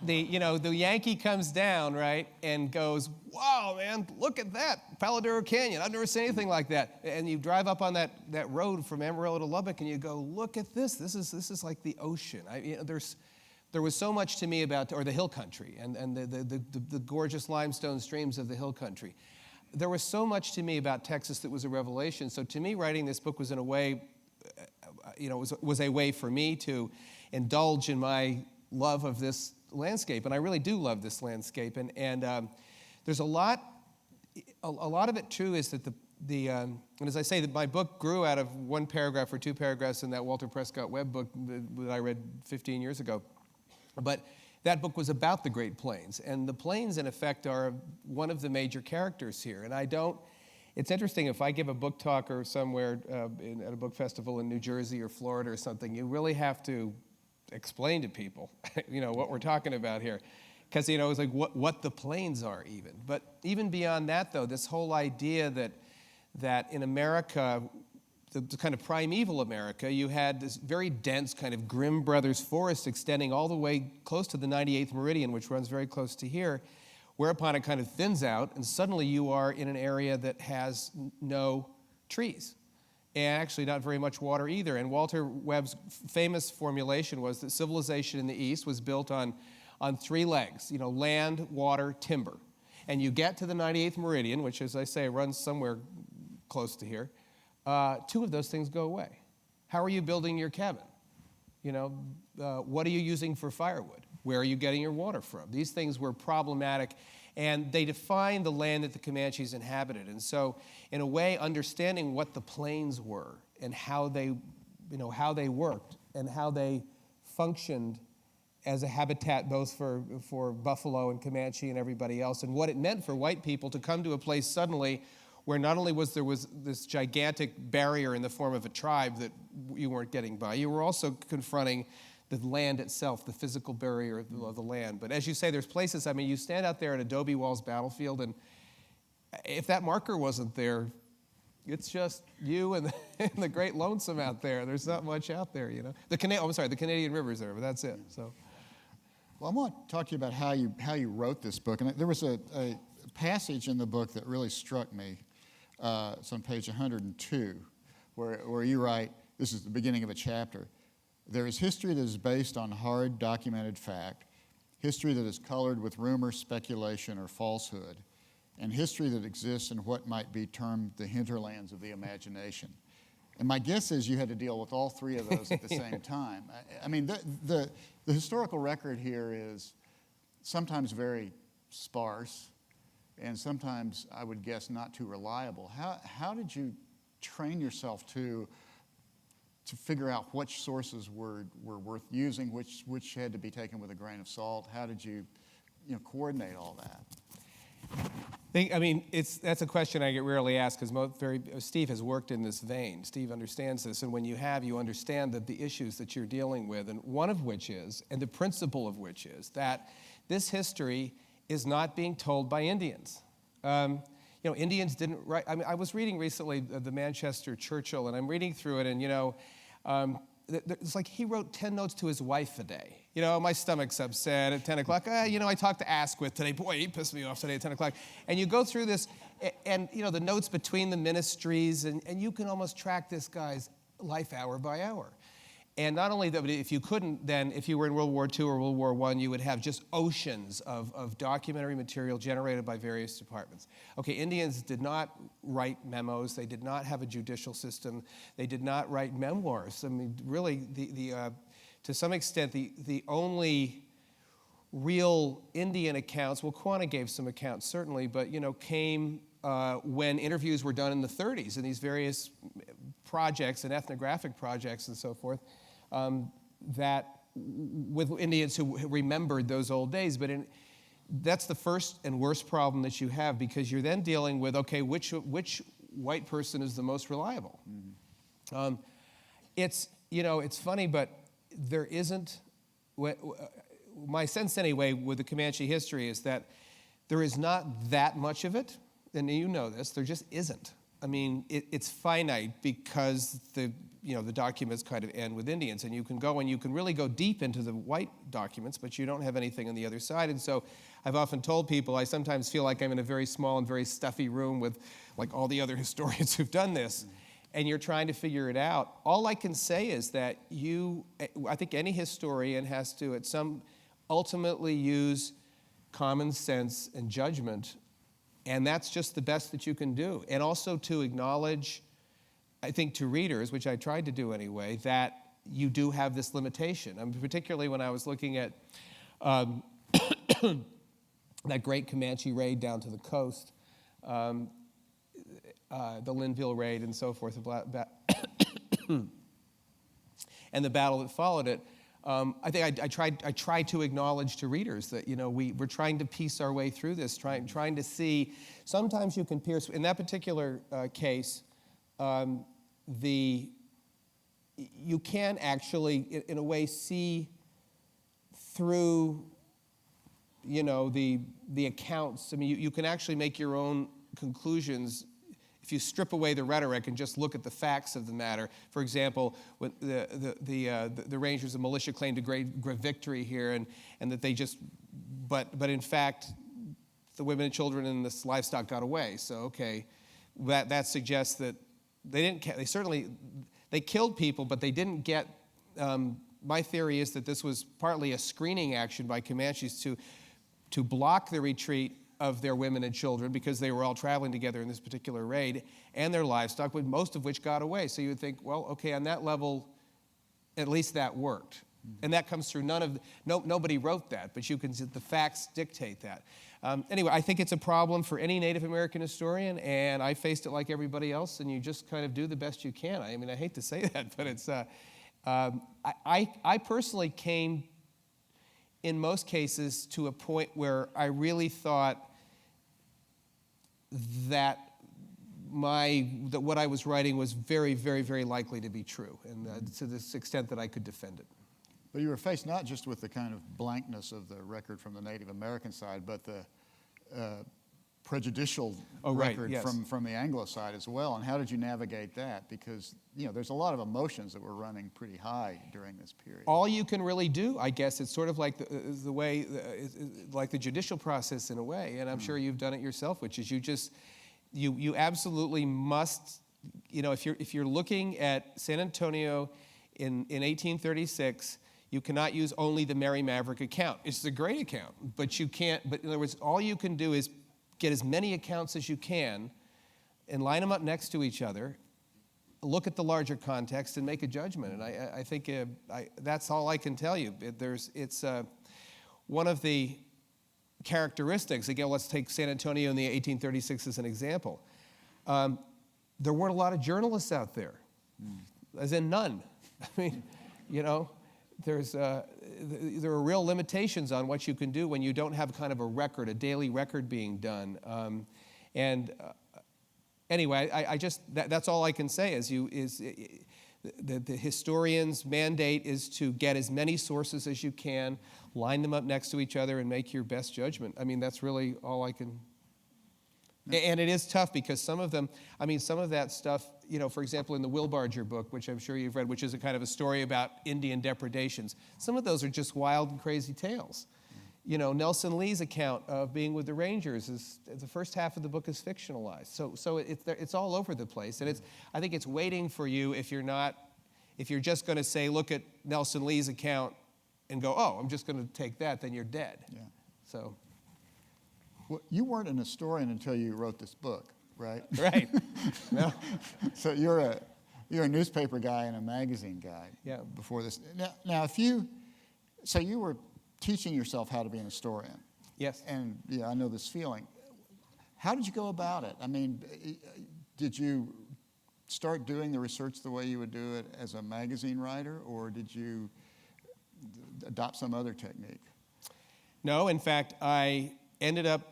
the Yankee comes down, right, and goes, wow, man, look at that, Paladero Canyon. I've never seen anything like that. And you drive up on that road from Amarillo to Lubbock, and you go, look at this. This is like the ocean. There was so much to me about, or the hill country, and the gorgeous limestone streams of the hill country. There was so much to me about Texas that was a revelation. So to me, writing this book was in a way, was a way for me to indulge in my love of this landscape, and I really do love this landscape. And there's a lot of it too is that and as I say, that my book grew out of one paragraph or two paragraphs in that Walter Prescott Webb book that I read 15 years ago. But that book was about the Great Plains, and the plains, in effect, are one of the major characters here. And it's interesting, if I give a book talk or somewhere at a book festival in New Jersey or Florida or something, you really have to explain to people, what we're talking about here. Because, it's like what the plains are even. But even beyond that, though, this whole idea that in America, the kind of primeval America, you had this very dense kind of Grimm Brothers forest extending all the way close to the 98th meridian, which runs very close to here, whereupon it kind of thins out, and suddenly you are in an area that has no trees, and actually not very much water either. And Walter Webb's famous formulation was that civilization in the East was built on three legs, land, water, timber. And you get to the 98th meridian, which, as I say, runs somewhere close to here. Two of those things go away. How are you building your cabin? What are you using for firewood? Where are you getting your water from? These things were problematic, and they defined the land that the Comanches inhabited. And so, in a way, understanding what the plains were and how they worked and how they functioned as a habitat both for buffalo and Comanche and everybody else, and what it meant for white people to come to a place suddenly where not only was this gigantic barrier in the form of a tribe that you weren't getting by, you were also confronting the land itself, the physical barrier of the land. But as you say, there's places, you stand out there at Adobe Walls Battlefield, and if that marker wasn't there, it's just you and the Great Lonesome out there. There's not much out there, The Canadian River's there, but that's it. So, well, I want to talk to you about how you wrote this book. And there was a passage in the book that really struck me. It's on page 102, where you write, this is the beginning of a chapter, there is history that is based on hard documented fact, history that is colored with rumor, speculation, or falsehood, and history that exists in what might be termed the hinterlands of the imagination. And my guess is you had to deal with all three of those at the same time. The historical record here is sometimes very sparse, and sometimes, I would guess, not too reliable. How did you train yourself to figure out which sources were worth using, which had to be taken with a grain of salt? How did you coordinate all that? That's a question I get rarely asked, because Steve has worked in this vein. Steve understands this, and when you understand that the issues that you're dealing with, and one of which is, and the principle of which is, that this history is not being told by Indians. Indians didn't write. I was reading recently the Manchester Churchill, and I'm reading through it, and it's like he wrote 10 notes to his wife a day. My stomach's upset at 10 o'clock. I talked to Asquith today. Boy, he pissed me off today at 10 o'clock. And you go through this, and the notes between the ministries, and you can almost track this guy's life hour by hour. And not only that, but if you couldn't, then if you were in World War II or World War I, you would have just oceans of documentary material generated by various departments. Okay, Indians did not write memos. They did not have a judicial system. They did not write memoirs. Really, to some extent, the only real Indian accounts, well, Quana gave some accounts, certainly, but, came when interviews were done in the 30s in these various projects and ethnographic projects and so forth, that with Indians who remembered those old days. But that's the first and worst problem that you have, because you're then dealing with, okay, which white person is the most reliable? Mm-hmm. It's funny, but there isn't, my sense anyway with the Comanche history is that there is not that much of it, and you know this, there just isn't. It's finite because the documents kind of end with Indians. And you can really go deep into the white documents, but you don't have anything on the other side. And so I've often told people I sometimes feel like I'm in a very small and very stuffy room with like all the other historians who've done this, and you're trying to figure it out. All I can say is that I think any historian has to ultimately use common sense and judgment, and that's just the best that you can do. And also to acknowledge, I think to readers, which I tried to do anyway, that you do have this limitation. I mean, particularly when I was looking at that great Comanche raid down to the coast, the Linville raid and so forth, and the battle that followed it. I think I tried to acknowledge to readers that we're trying to piece our way through this, trying to see. Sometimes you can pierce. In that particular case, you can actually, in a way, see through the accounts. I mean, you can actually make your own conclusions if you strip away the rhetoric and just look at the facts of the matter. For example, when the Rangers of militia claimed a great victory here, and that they just, but in fact, the women and children and the livestock got away. So okay, that suggests that they killed people, but they didn't get. My theory is that this was partly a screening action by Comanches to block the retreat of their women and children, because they were all traveling together in this particular raid, and their livestock, but most of which got away. So you would think, well, okay, on that level, at least that worked. Mm-hmm. And that comes through nobody wrote that, but the facts dictate that. Anyway, I think it's a problem for any Native American historian, and I faced it like everybody else, and you just kind of do the best you can. I mean, I hate to say that, but it's, I personally came, in most cases, to a point where I really thought that what I was writing was very, very, very likely to be true, and to this extent that I could defend it. But you were faced not just with the kind of blankness of the record from the Native American side, but the prejudicial record yes. from the Anglo side as well. And how did you navigate that? Because there's a lot of emotions that were running pretty high during this period. All you can really do, I guess, it's sort of like the way, like the judicial process in a way, and I'm sure you've done it yourself, which is you absolutely must, if you're looking at San Antonio in 1836, you cannot use only the Mary Maverick account. It's a great account, but you can't. But in other words, all you can do is get as many accounts as you can and line them up next to each other, look at the larger context, and make a judgment. And I think that's all I can tell you. It's one of the characteristics. Again, let's take San Antonio in the 1836 as an example. There weren't a lot of journalists out there, as in none. I mean, there are real limitations on what you can do when you don't have kind of a daily record being done. Anyway, I just that's all I can say the historian's mandate is to get as many sources as you can, line them up next to each other, and make your best judgment. I mean, that's really all I can. And it is tough because some of that stuff, for example, in the Will Barger book, which I'm sure you've read, which is a kind of a story about Indian depredations, some of those are just wild and crazy tales. Nelson Lee's account of being with the Rangers is the first half of the book is fictionalized. So it's all over the place, and I think it's waiting for you if you're just going to say, look at Nelson Lee's account and go, oh, I'm just going to take that, then you're dead. Yeah. So. Well, you weren't an historian until you wrote this book, right? Right. No. So you're a newspaper guy and a magazine guy. Yeah. Before this, now so you were teaching yourself how to be an historian. Yes. And I know this feeling. How did you go about it? I mean, did you start doing the research the way you would do it as a magazine writer, or did you adopt some other technique? No, in fact, I ended up.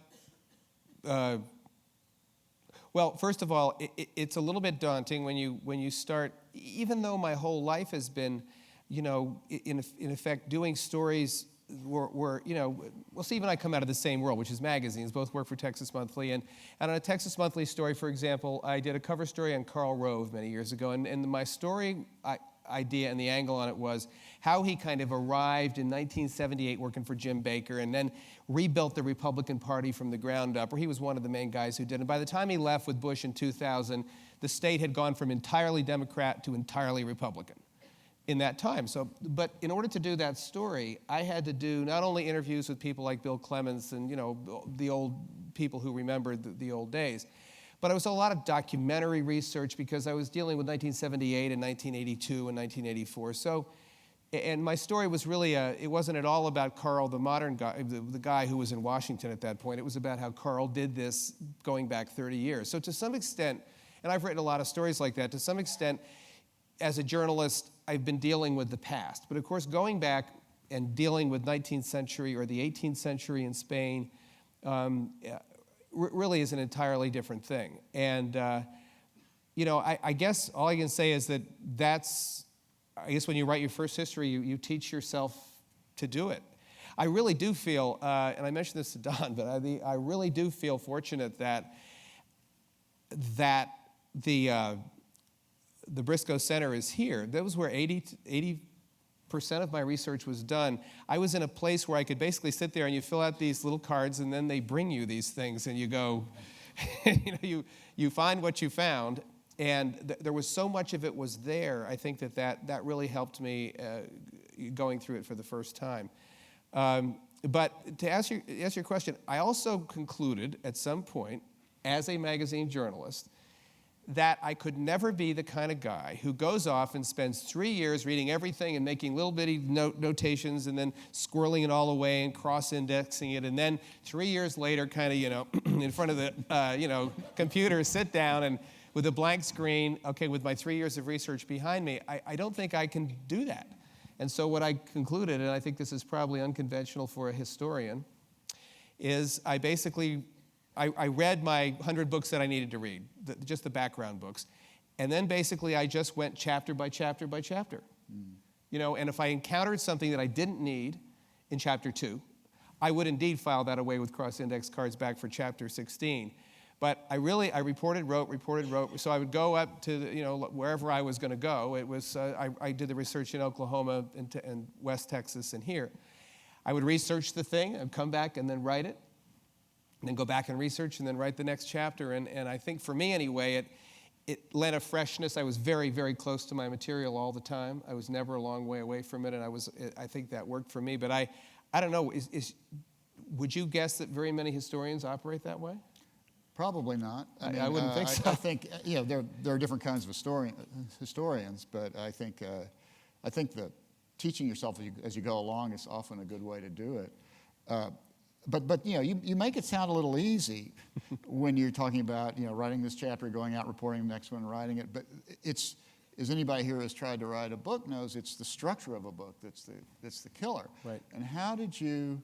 Well, first of all, it's a little bit daunting when you start. Even though my whole life has been, in effect, doing stories you know, well, Steve and I come out of the same world, which is magazines. Both work for Texas Monthly. And on a Texas Monthly story, for example, I did a cover story on Karl Rove many years ago. And my story idea and the angle on it was how he kind of arrived in 1978 working for Jim Baker and then rebuilt the Republican Party from the ground up, where he was one of the main guys who did. And by the time he left with Bush in 2000, the state had gone from entirely Democrat to entirely Republican in that time. So, but in order to do that story, I had to do not only interviews with people like Bill Clements and, you know, the old people who remembered the old days, but it was a lot of documentary research because I was dealing with 1978 and 1982 and 1984. So, and my story was really, it wasn't at all about Karl, the modern guy, the guy who was in Washington at that point. It was about how Karl did this going back 30 years. So to some extent, and I've written a lot of stories like that, to some extent, as a journalist, I've been dealing with the past. But of course, going back and dealing with 19th century or the 18th century in Spain really is an entirely different thing. And, you know, I guess all I can say is that I guess when you write your first history, you teach yourself to do it. I really do feel, and I mentioned this to Don, but I really do feel fortunate that the Briscoe Center is here. That was where 80% of my research was done. I was in a place where I could basically sit there and you fill out these little cards and then they bring you these things and you go, you know, you find what you found. And there was so much of it was there. I think that really helped me going through it for the first time. But to answer your question, I also concluded at some point as a magazine journalist that I could never be the kind of guy who goes off and spends 3 years reading everything and making little bitty notations and then squirreling it all away and cross-indexing it, and then 3 years later kind of, you know, in front of the, you know, computer, sit down and with a blank screen, okay, with my 3 years of research behind me, I don't think I can do that. And so what I concluded, and I think this is probably unconventional for a historian, is I basically I read my 100 books that I needed to read, just the background books. And then basically I just went chapter by chapter by chapter. You know, and if I encountered something that I didn't need in chapter 2, I would indeed file that away with cross-index cards back for chapter 16. But I reported, wrote. So I would go up to, you know, wherever I was going to go. It was, I did the research in Oklahoma and West Texas and here. I would research the thing, I'd come back and then write it. And then go back and research and then write the next chapter. And I think for me anyway, it lent a freshness. I was very, very close to my material all the time. I was never a long way away from it, and I think that worked for me. But I don't know, would you guess that very many historians operate that way? Probably not. I wouldn't think so. I think, you know, there are different kinds of historians, but I think that teaching yourself as you go along is often a good way to do it. But you know, you make it sound a little easy when you're talking about, you know, writing this chapter, going out, reporting the next one, writing it. But it's, as anybody here has tried to write a book knows, it's the structure of a book that's the killer. Right. And how did you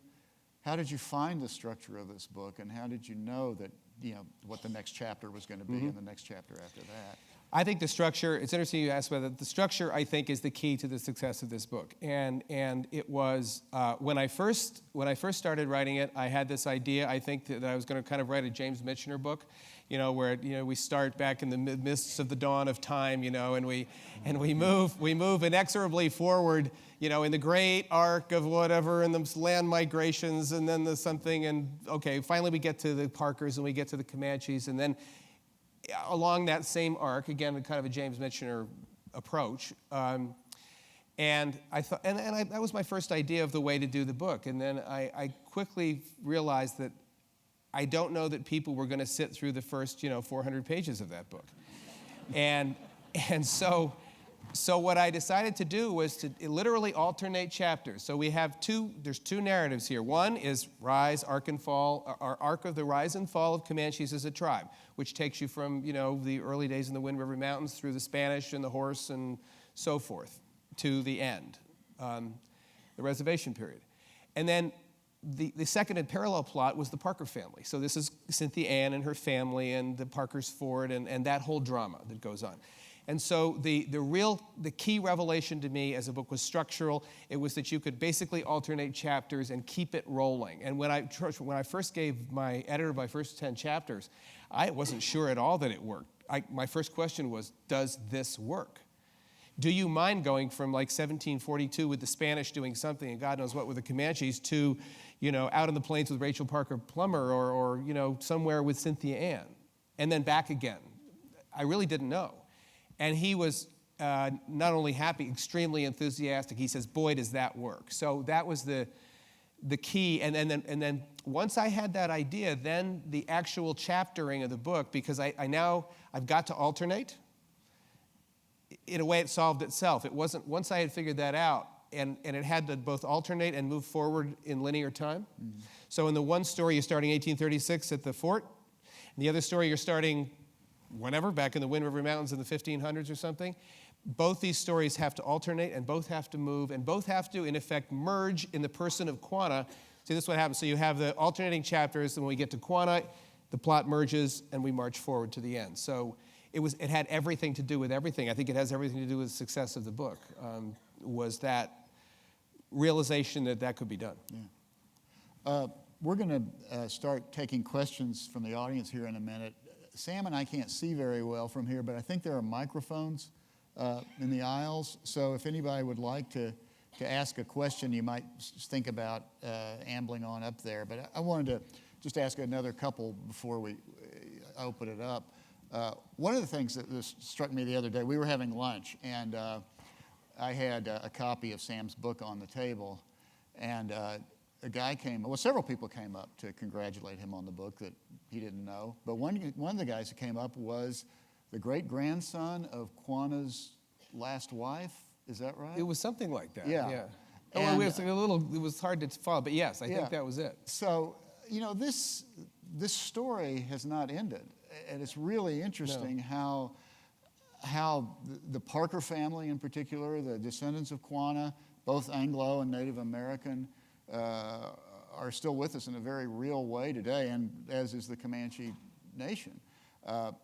find the structure of this book, and how did you know that, you know, what the next chapter was going to be and the next chapter after that? I think the structure, it's interesting you asked about that. The structure, I think, is the key to the success of this book. And it was, when I first started writing it, I had this idea, I think, that I was going to kind of write a James Michener book, you know, where, you know, we start back in the mists of the dawn of time, you know, and we move inexorably forward, you know, in the great arc of whatever, and the land migrations, and then the something, and okay, finally we get to the Parkers and we get to the Comanches, and then along that same arc, again, kind of a James Michener approach. And I thought, that was my first idea of the way to do the book. And then I quickly realized that I don't know that people were going to sit through the first, you know, 400 pages of that book. And so what I decided to do was to literally alternate chapters. So we have there's two narratives here. One is rise, arc, and fall, our arc of the rise and fall of Comanches as a tribe, which takes you from, you know, the early days in the Wind River Mountains through the Spanish and the horse and so forth to the end, the reservation period. And then the second and parallel plot was the Parker family. So this is Cynthia Anne and her family and the Parkers Ford and that whole drama that goes on. And so the key revelation to me as a book was structural. It was that you could basically alternate chapters and keep it rolling. And when I first gave my editor my first 10 chapters, I wasn't sure at all that it worked. My first question was, does this work? Do you mind going from like 1742 with the Spanish doing something and God knows what with the Comanches to, out in the plains with Rachel Parker Plummer or somewhere with Cynthia Anne, and then back again? I really didn't know. And he was not only happy, extremely enthusiastic. He says, boy, does that work. So that was the key. And then once I had that idea, then the actual chaptering of the book, because I've got to alternate. In a way, it solved itself. It wasn't, once I had figured that out, and it had to both alternate and move forward in linear time. Mm-hmm. So in the one story, you're starting 1836 at the fort. In the other story, you're starting whenever, back in the Wind River Mountains in the 1500s or something. Both these stories have to alternate, and both have to move, and both have to, in effect, merge in the person of Quana. See, this is what happens. So you have the alternating chapters, and when we get to Quana, the plot merges, and we march forward to the end. So it had everything to do with everything. I think it has everything to do with the success of the book, was that realization that could be done. Yeah. We're going to start taking questions from the audience here in a minute. Sam and I can't see very well from here, but I think there are microphones in the aisles. So if anybody would like to ask a question, you might think about ambling on up there. But I wanted to just ask another couple before we open it up. One of the things that struck me the other day, we were having lunch, and I had a copy of Sam's book on the table, and a guy several people came up to congratulate him on the book that he didn't know. But one of the guys who came up was the great-grandson of Quanah's last wife. Is that right? It was something like that. Yeah. And, it was hard to follow, but yes, I think that was it. So, this story has not ended. And it's really interesting how the Parker family in particular, the descendants of Quana, both Anglo and Native American, are still with us in a very real way today, and as is the Comanche Nation. Have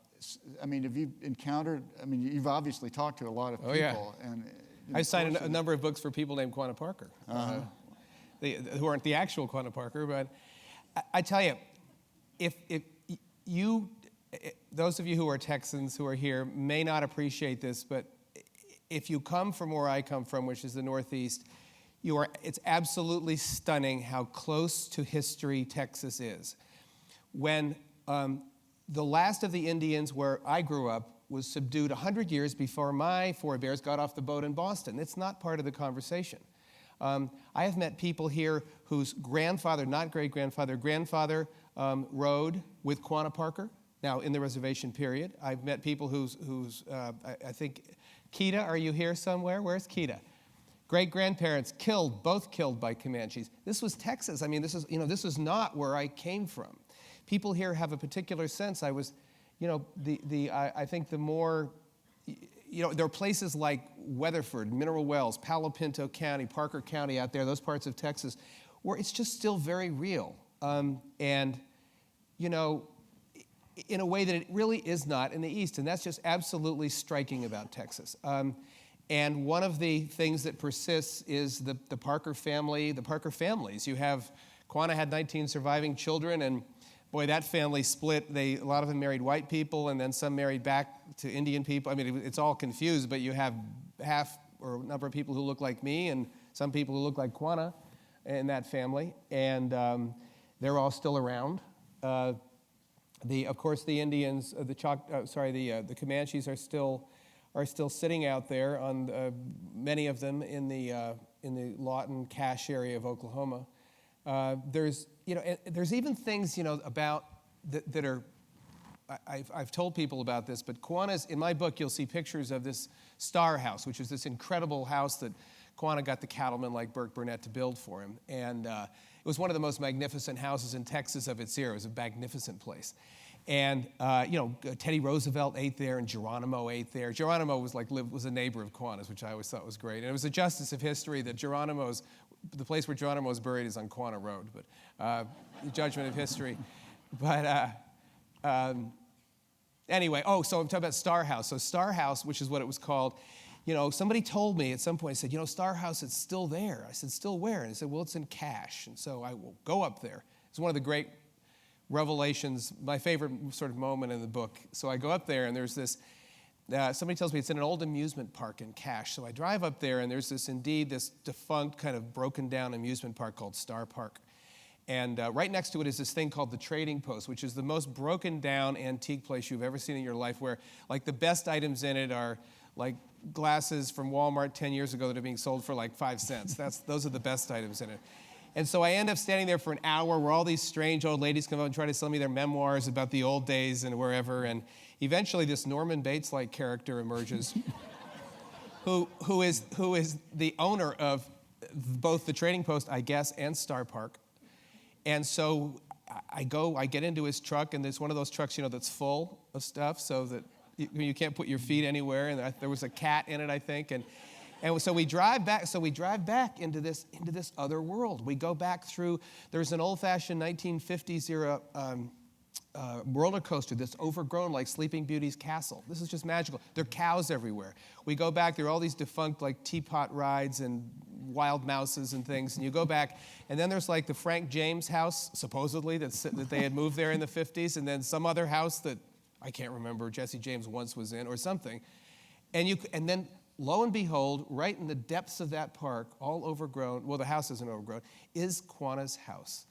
you encountered, you've obviously talked to a lot of people. Oh, yeah. And I signed a number of books for people named Quanah Parker, who aren't the actual Quanah Parker, but I tell you, if you... Those of you who are Texans who are here may not appreciate this, but if you come from where I come from, which is the Northeast, it's absolutely stunning how close to history Texas is. When the last of the Indians where I grew up was subdued 100 years before my forebears got off the boat in Boston. It's not part of the conversation. I have met people here whose grandfather, not great-grandfather, grandfather rode with Quanah Parker. Now, in the reservation period, I've met people I think, Keita, are you here somewhere? Where's Keita? Great-grandparents both killed by Comanches. This was Texas. This is not where I came from. People here have a particular sense. I think the more, there are places like Weatherford, Mineral Wells, Palo Pinto County, Parker County out there, those parts of Texas, where it's just still very real. In a way that it really is not in the East, and that's just absolutely striking about Texas. And one of the things that persists is the Parker family, the Parker families. Quanah had 19 surviving children, and boy, that family split. A lot of them married white people, and then some married back to Indian people. It's all confused, but you have half or a number of people who look like me, and some people who look like Quanah in that family, and they're all still around. Of course, the Indians, the Comanches are still sitting out there on many of them in the Lawton Cache area of Oklahoma. There's even things about that are. I've told people about this, but Quanah's, in my book, you'll see pictures of this Star House, which is this incredible house that Quanah got the cattleman like Burke Burnett to build for him, and it was one of the most magnificent houses in Texas of its era. It was a magnificent place. And, Teddy Roosevelt ate there, and Geronimo ate there. Geronimo was a neighbor of Quanah's, which I always thought was great. And it was a justice of history that the place where Geronimo is buried is on Quanah Road, but the judgment of history. But Anyway, so I'm talking about Star House. So Star House, which is what it was called, somebody told me at some point, said, Star House, it's still there. I said, still where? And he said, well, it's in Cache. And so I will go up there. It's one of the great revelations, my favorite sort of moment in the book. So I go up there, and there's this, somebody tells me it's in an old amusement park in Cache. So I drive up there, and there's this defunct kind of broken down amusement park called Star Park. And right next to it is this thing called the Trading Post, which is the most broken down antique place you've ever seen in your life, where like the best items in it are like glasses from Walmart 10 years ago that are being sold for like 5 cents. Those are the best items in it. And so I end up standing there for an hour where all these strange old ladies come up and try to sell me their memoirs about the old days and wherever. And eventually this Norman Bates-like character emerges who is the owner of both the Trading Post, I guess, and Star Park. And so I get into his truck, and there's one of those trucks, that's full of stuff so that you can't put your feet anywhere. And there was a cat in it, I think. And so we drive back. So we drive back into this other world. We go back through. There's an old-fashioned 1950s era roller coaster that's overgrown like Sleeping Beauty's castle. This is just magical. There are cows everywhere. We go back. There are all these defunct like teapot rides and wild mouses and things. And you go back, and then there's like the Frank James house, supposedly, that they had moved there in the 50s, and then some other house that I can't remember Jesse James once was in or something. And then lo and behold, right in the depths of that park, all overgrown, well, the house isn't overgrown, is Quanah's house.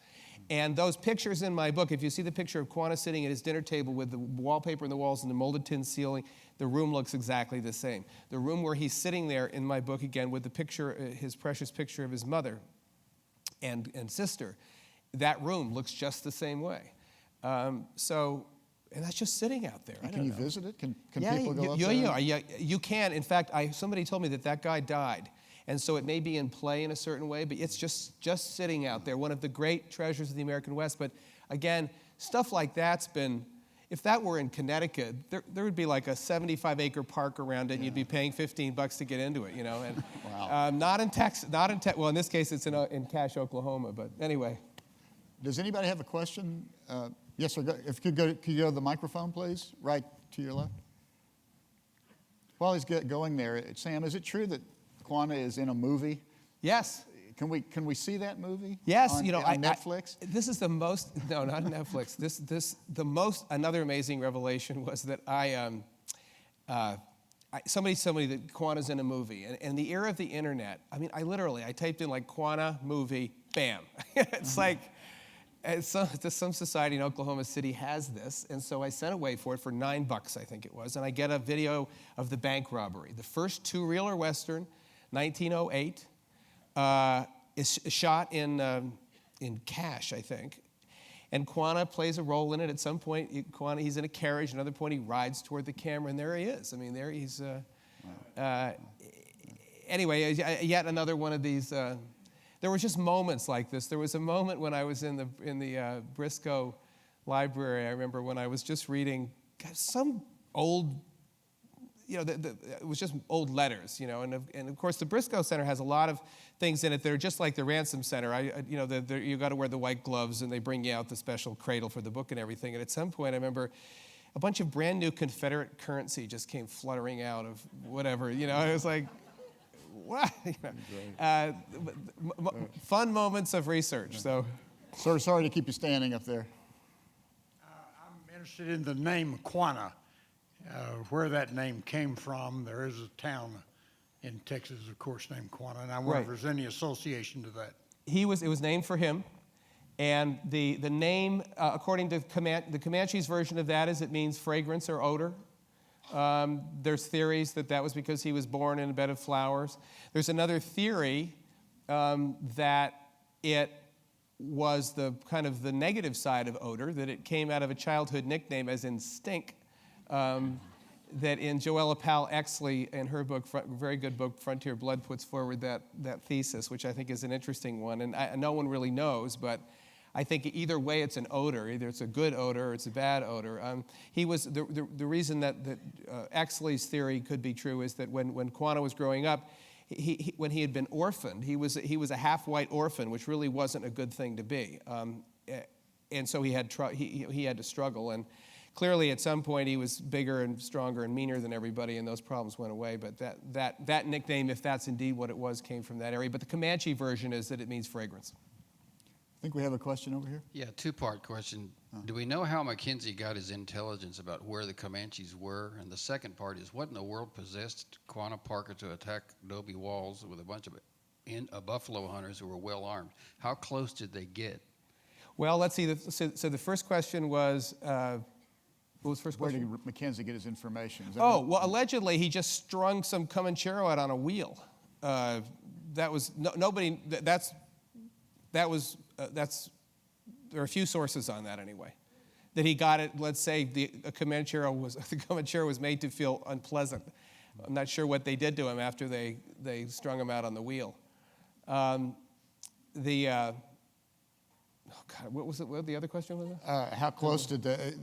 And those pictures in my book, if you see the picture of Quanah sitting at his dinner table with the wallpaper in the walls and the molded tin ceiling, the room looks exactly the same. The room where he's sitting there in my book again with the picture, his precious picture of his mother and sister, that room looks just the same way. And that's just sitting out there. Can you visit it? Can yeah, people go up there? Yeah, you can. In fact, somebody told me that guy died. And so it may be in play in a certain way, but it's just sitting out there, one of the great treasures of the American West. But again, stuff like that's been, if that were in Connecticut, there would be like a 75-acre park around it, and you'd be paying $15 to get into it, And Wow. Not in Texas, well, in this case, it's in Cache, Oklahoma. But anyway. Does anybody have a question? Yes, sir. If you could go to the microphone, please, right to your left. While he's going there, Sam, is it true that Quana is in a movie? Yes. Can we see that movie? Yes, on Netflix. This is the most. No, not Netflix. Another amazing revelation was that somebody told me that Quana's in a movie, and in the era of the internet, I typed in like Quana movie, bam. It's like. Some society in Oklahoma City has this, and so I sent away for it for $9, I think it was, and I get a video of the bank robbery. The first two-reeler Western, 1908, is shot in Cache, I think, and Quana plays a role in it. At some point, he's in a carriage. Another point, he rides toward the camera, and there he is. There he's. Anyway, yet another one of these. There were just moments like this. There was a moment when I was in the Briscoe library. I remember when I was just reading some old, it was just old letters, and of course the Briscoe Center has a lot of things in it that are just like the Ransom Center. You got to wear the white gloves, and they bring you out the special cradle for the book and everything. And at some point, I remember a bunch of brand new Confederate currency just came fluttering out of whatever. I was like. What? Fun moments of research. So, sorry to keep you standing up there. I'm interested in the name Quana, where that name came from. There is a town in Texas, of course, named Quana, and I wonder if there's any association to that. It was named for him, and the name, according to the Comanche's version of that, is it means fragrance or odor. There's theories that was because he was born in a bed of flowers. There's another theory that it was the kind of the negative side of odor, that it came out of a childhood nickname as in stink, that in Joella Powell Exley, in her book, very good book, Frontier Blood, puts forward that thesis, which I think is an interesting one. And no one really knows, but I think either way it's an odor. Either it's a good odor or it's a bad odor. The reason that Exley's theory could be true is that when Quana was growing up, when he had been orphaned, he was a half-white orphan, which really wasn't a good thing to be. And so he had to struggle. And Clearly, at some point, he was bigger and stronger and meaner than everybody, and those problems went away. But that nickname, if that's indeed what it was, came from that area. But the Comanche version is that it means fragrance. I think we have a question over here. Yeah, two-part question. Do we know how Mackenzie got his intelligence about where the Comanches were? And the second part is, what in the world possessed Quanah Parker to attack adobe walls with a bunch of buffalo hunters who were well-armed? How close did they get? Well, let's see. So the first question was, what was the first Where question? did Mackenzie get his information? Is that Oh, right? well, allegedly he just strung some Comanchero out on a wheel. That was nobody. That's there are a few sources on that anyway. That he got it. Let's say the Comanchero was made to feel unpleasant. I'm not sure what they did to him after they strung him out on the wheel. Oh God, what was it? What the other question was? How close did the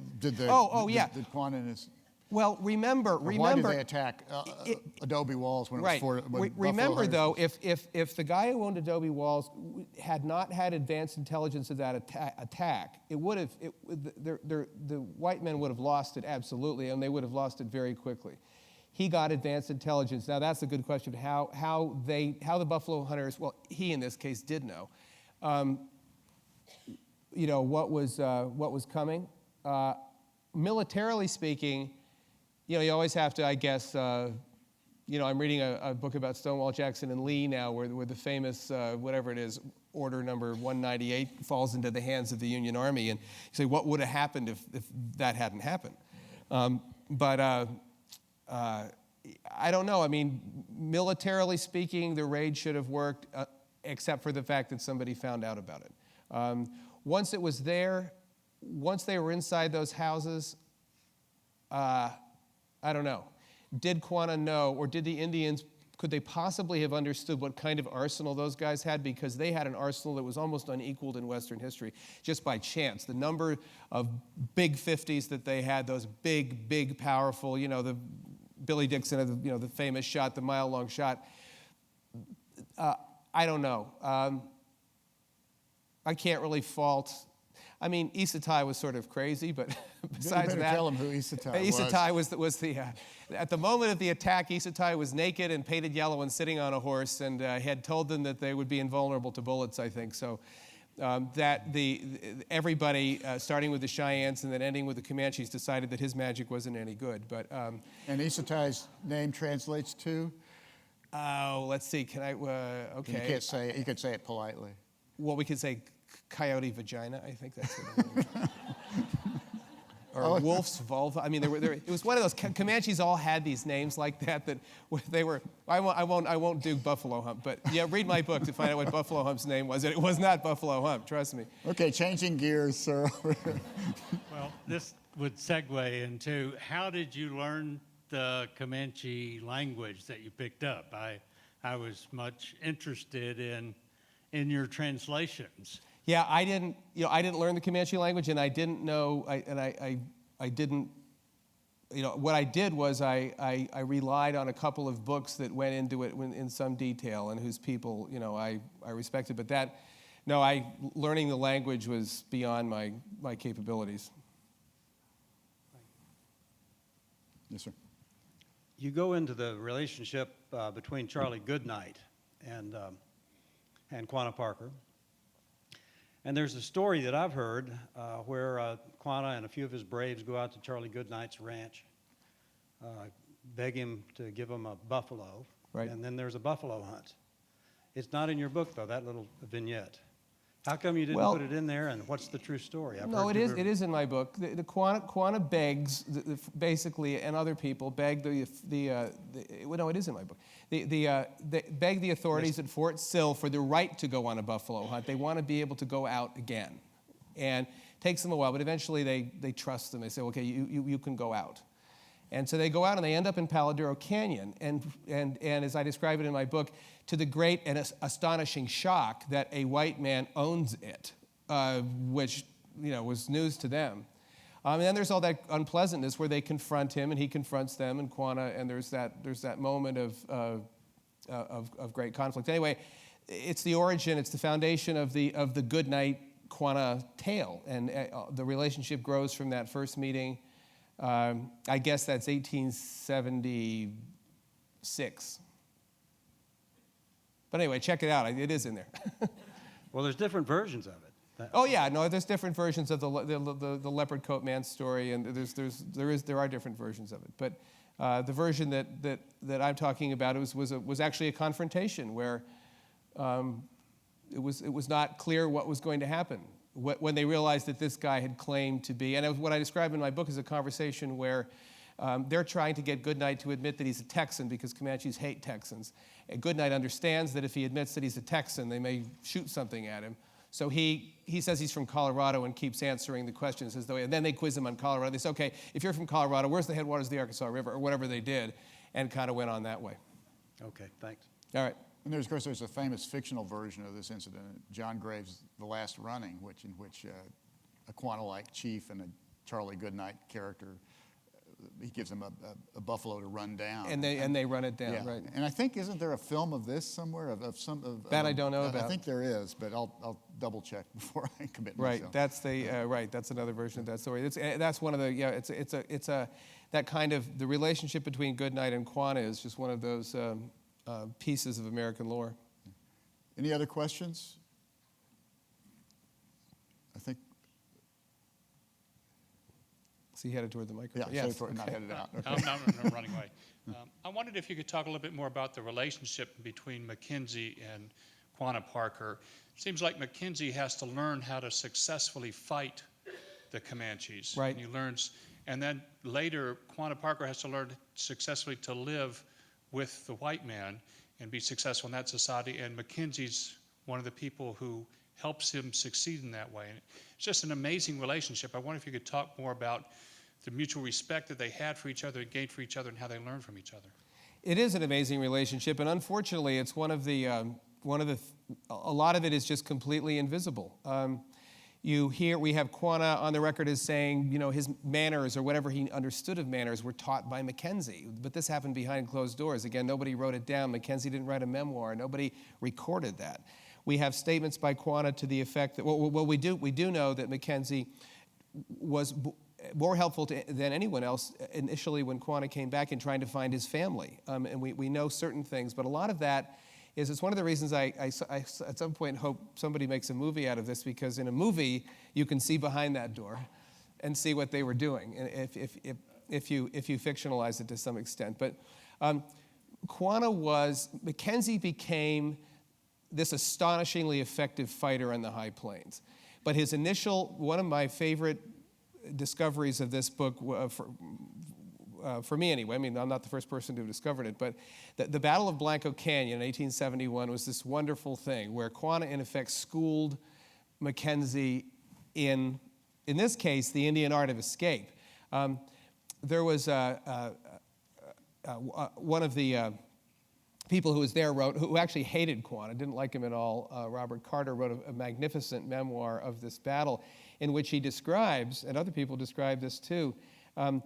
yeah. did Quanah and his Well, remember. why did they attack adobe walls when Right. it was for Remember, though, if the guy who owned adobe walls had not had advanced intelligence of that attack, it would have the white men would have lost it absolutely, and they would have lost it very quickly. He got advanced intelligence. Now that's a good question. How the buffalo hunters? Well, he in this case did know. What was coming. Militarily speaking. You always have to, I guess, I'm reading a book about Stonewall Jackson and Lee now where the famous, whatever it is, order number 198 falls into the hands of the Union Army. And you say, what would have happened if that hadn't happened? But I don't know. I mean, militarily speaking, the raid should have worked, except for the fact that somebody found out about it. Once it was there, once they were inside those houses, I don't know. Did Quana know, or did the Indians, could they possibly have understood what kind of arsenal those guys had? Because they had an arsenal that was almost unequaled in Western history, just by chance. The number of big 50s that they had, those big, powerful, the Billy Dixon, the famous shot, the mile-long shot. I don't know. I can't really fault. I mean, Isatai was sort of crazy, but besides that, tell him who Isatai was. Isatai was the at the moment of the attack, Isatai was naked and painted yellow and sitting on a horse, and had told them that they would be invulnerable to bullets, I think. So everybody, starting with the Cheyennes and then ending with the Comanches, decided that his magic wasn't any good. But and Isatai's name translates to? Oh, let's see. Can I? Okay. You can't say it. You could say it politely. Well, we could say coyote vagina. I think that's what or wolf's vulva. I mean, it was one of those. Comanches all had these names like that they were. I won't do Buffalo Hump, but yeah, read my book to find out what Buffalo Hump's name was. And it was not Buffalo Hump. Trust me. Okay, changing gears, sir. Well, this would segue into how did you learn the Comanche language that you picked up? I was much interested in your translations. Yeah, I didn't learn the Comanche language, and I didn't know. I didn't. What I did was I relied on a couple of books that went into it in some detail, and whose people I respected. But learning the language was beyond my capabilities. Yes, sir. You go into the relationship between Charlie Goodnight and Quanah Parker. And there's a story that I've heard where Quanah and a few of his braves go out to Charlie Goodnight's ranch, beg him to give them a buffalo, Right. And then there's a buffalo hunt. It's not in your book, though, that little vignette. How come you didn't put it in there, and what's the true story? No, it is in my book. The Quana begs, basically, and other people beg no, it is in my book. They beg the authorities at Fort Sill for the right to go on a buffalo hunt. They want to be able to go out again. And it takes them a while, but eventually they trust them. They say, okay, you can go out. And so they go out and they end up in Paladuro Canyon. And as I describe it in my book, to the great and astonishing shock that a white man owns it, which was news to them. And then there's all that unpleasantness where they confront him and he confronts them and Quana, and there's that moment of great conflict. Anyway, it's the origin, it's the foundation of the Goodnight Quana tale, and the relationship grows from that first meeting. I guess that's 1876. But anyway, check it out. It is in there. Well, there's different versions of it. Oh yeah, no, there's different versions of the leopard coat man story, and there are different versions of it. But the version that I'm talking about was actually a confrontation where it was not clear what was going to happen when they realized that this guy had claimed to be. And what I describe in my book is a conversation where they're trying to get Goodnight to admit that he's a Texan because Comanches hate Texans. And Goodnight understands that if he admits that he's a Texan, they may shoot something at him. So he says he's from Colorado and keeps answering the questions as though, and then they quiz him on Colorado. They say, okay, if you're from Colorado, where's the headwaters of the Arkansas River, or whatever they did, and kind of went on that way. Okay, thanks. All right. And of course, there's a famous fictional version of this incident, John Graves' The Last Running, in which a Quana-like chief and a Charlie Goodnight character, he gives them a buffalo to run down. And they run it down, yeah. right. And I think, isn't there a film of this somewhere? That I don't know about. I think there is, but I'll double check before I commit Right, myself. that's that's another version of that story. That's one of the, that kind of, the relationship between Goodnight and Quana is just one of those pieces of American lore. Any other questions? I think, So he headed toward the microphone. yeah, Yes, so not headed out. Okay. I'm running away. I wondered if you could talk a little bit more about the relationship between Mackenzie and Quanah Parker. It seems like Mackenzie has to learn how to successfully fight the Comanches. Right. And he learns, and then later Quanah Parker has to learn successfully to live with the white man and be successful in that society. And Mackenzie's one of the people who helps him succeed in that way. And it's just an amazing relationship. I wonder if you could talk more about the mutual respect that they had for each other, gained for each other, and how they learned from each other. It is an amazing relationship, and unfortunately, it's a lot of it is just completely invisible. We have Quana on the record as saying, his manners or whatever he understood of manners were taught by Mackenzie. But this happened behind closed doors. Again, nobody wrote it down. Mackenzie didn't write a memoir. Nobody recorded that. We have statements by Quana to the effect that, we do know that Mackenzie was more helpful than anyone else initially when Quana came back in trying to find his family. And we know certain things, but a lot of that it's one of the reasons I at some point hope somebody makes a movie out of this, because in a movie you can see behind that door and see what they were doing, if you fictionalize it to some extent. But Mackenzie became this astonishingly effective fighter on the high plains. But his one of my favorite discoveries of this book, for me anyway, I mean, I'm not the first person to have discovered it, but the Battle of Blanco Canyon in 1871 was this wonderful thing where Quana, in effect, schooled Mackenzie in this case, the Indian art of escape. There was one of the people who was there who actually hated Quana, didn't like him at all. Robert Carter wrote a magnificent memoir of this battle in which he describes, and other people describe this too,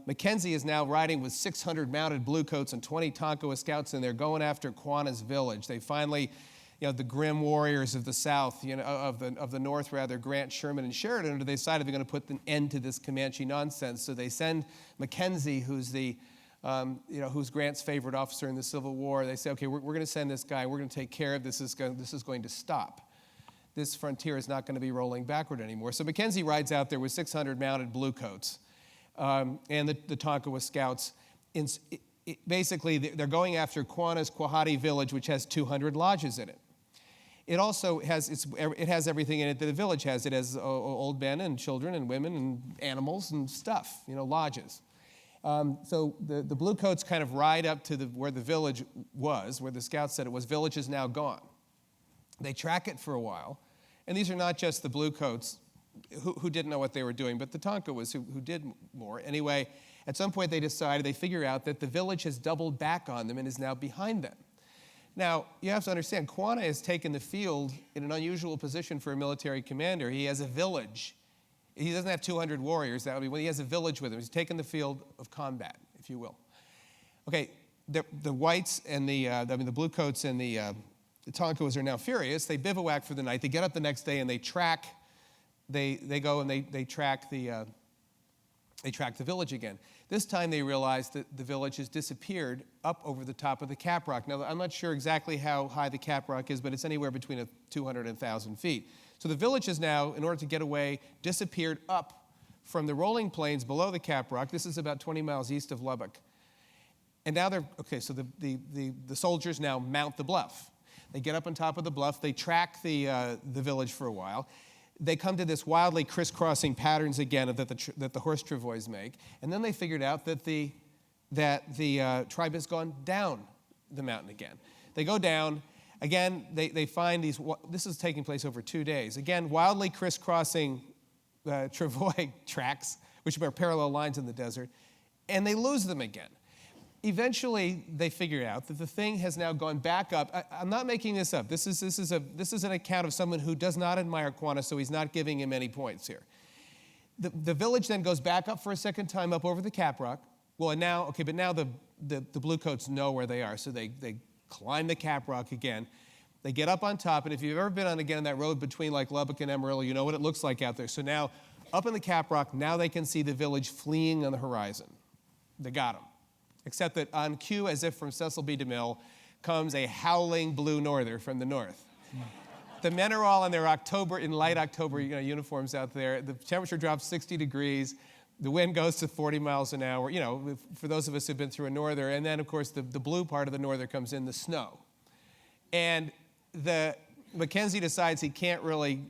Mackenzie is now riding with 600 mounted bluecoats and 20 Tonkawa scouts, and they're going after Quana's village. They finally, the grim warriors of the South, of the North rather, Grant, Sherman, and Sheridan, they decided they're going to put an end to this Comanche nonsense. So they send Mackenzie, who's who's Grant's favorite officer in the Civil War. They say, okay, we're going to send this guy. We're going to take care of this. This is going to stop. This frontier is not going to be rolling backward anymore. So Mackenzie rides out there with 600 mounted bluecoats. And the Tonkawa scouts. Basically, they're going after Quana's Quahati village, which has 200 lodges in it. It also has everything in it that a village has. It has old men and children and women and animals and stuff, lodges. So the bluecoats kind of ride up to where the village was, where the scouts said it was. Village is now gone. They track it for a while, and these are not just the bluecoats who didn't know what they were doing, but the Tonkawas who did more. Anyway, at some point they figure out that the village has doubled back on them and is now behind them. Now, you have to understand, Quana has taken the field in an unusual position for a military commander. He has a village. He doesn't have 200 warriors. That would be when he has a village with him. He's taken the field of combat, if you will. Okay, the whites and the bluecoats and the Tonkawas are now furious. They bivouac for the night. They get up the next day and they track. They go and they track the village again. This time they realized that the village has disappeared up over the top of the cap rock. Now, I'm not sure exactly how high the cap rock is, but it's anywhere between 200 and 1,000 feet. So the village has now, in order to get away, disappeared up from the rolling plains below the cap rock. This is about 20 miles east of Lubbock. And now they're, okay, so the soldiers now mount the bluff. They get up on top of the bluff. They track the village for a while. They come to this wildly crisscrossing patterns again that the horse travois make. And then they figured out that the tribe has gone down the mountain again. They go down. Again, they find these, this is taking place over 2 days. Again, wildly crisscrossing travois tracks, which are parallel lines in the desert. And they lose them again. Eventually, they figure out that the thing has now gone back up. I'm not making this up. This is an account of someone who does not admire Quanah, so he's not giving him any points here. The village then goes back up for a second time up over the cap rock. Well, and now, okay, but now the bluecoats know where they are, so they climb the cap rock again. They get up on top, and if you've ever been on that road between like Lubbock and Amarillo, you know what it looks like out there. So now, up in the cap rock, now they can see the village fleeing on the horizon. They got them. Except that on cue, as if from Cecil B. DeMille, comes a howling blue norther from the north. The men are all in their light October uniforms out there. The temperature drops 60 degrees. The wind goes to 40 miles an hour, for those of us who've been through a norther. And then, of course, the blue part of the norther comes in, the snow. And Mackenzie decides he can't really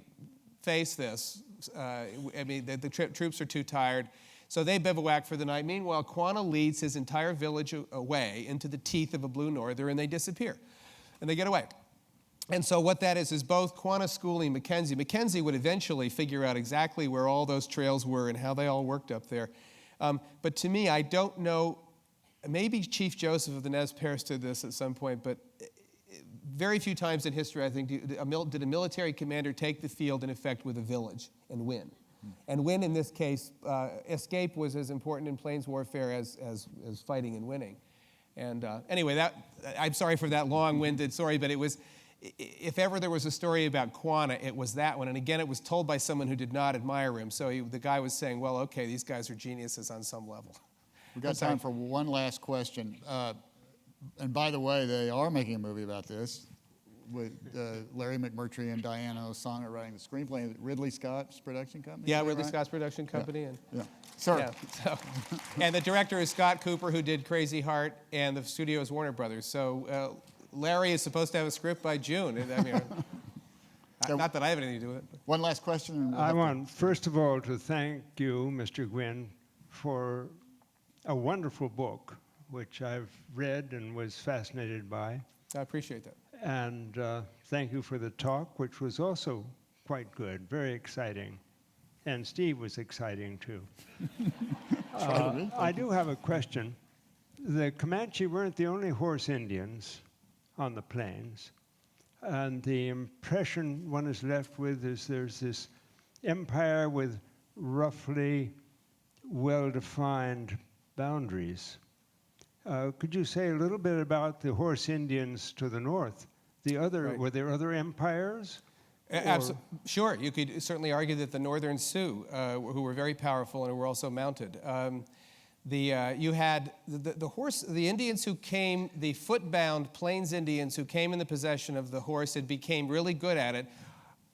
face this. The troops are too tired. So they bivouac for the night. Meanwhile, Quanah leads his entire village away into the teeth of a blue norther, and they disappear. And they get away. And so what that is both Quanah schooling Mackenzie. Mackenzie would eventually figure out exactly where all those trails were and how they all worked up there. But to me, I don't know, maybe Chief Joseph of the Nez Perce did this at some point, but very few times in history, I think, did a military commander take the field, in effect, with a village and win. And win, in this case, escape was as important in plains warfare as fighting and winning. And anyway, I'm sorry for that long-winded story, but it was, if ever there was a story about Quanah, it was that one. And again, it was told by someone who did not admire him. So the guy was saying, well, okay, these guys are geniuses on some level. We've got time for one last question. And by the way, they are making a movie about this, with Larry McMurtry and Diana Osana writing the screenplay. Ridley Scott's production company? Yeah, Ridley Scott's production company. Yeah. Sir. Yeah, and the director is Scott Cooper, who did Crazy Heart, and the studio is Warner Brothers. So Larry is supposed to have a script by June. Not that I have anything to do with it. One last question. And I want, first of all, to thank you, Mr. Gwynne, for a wonderful book, which I've read and was fascinated by. I appreciate that. And thank you for the talk, which was also quite good, very exciting. And Steve was exciting, too. I do have a question. The Comanche weren't the only horse Indians on the plains. And the impression one is left with is there's this empire with roughly well-defined boundaries. Could you say a little bit about the horse Indians to the north? Right. Were there other empires? Sure, you could certainly argue that the Northern Sioux, who were very powerful and were also mounted. You had the Indians who came, the foot-bound Plains Indians who came in the possession of the horse and became really good at it,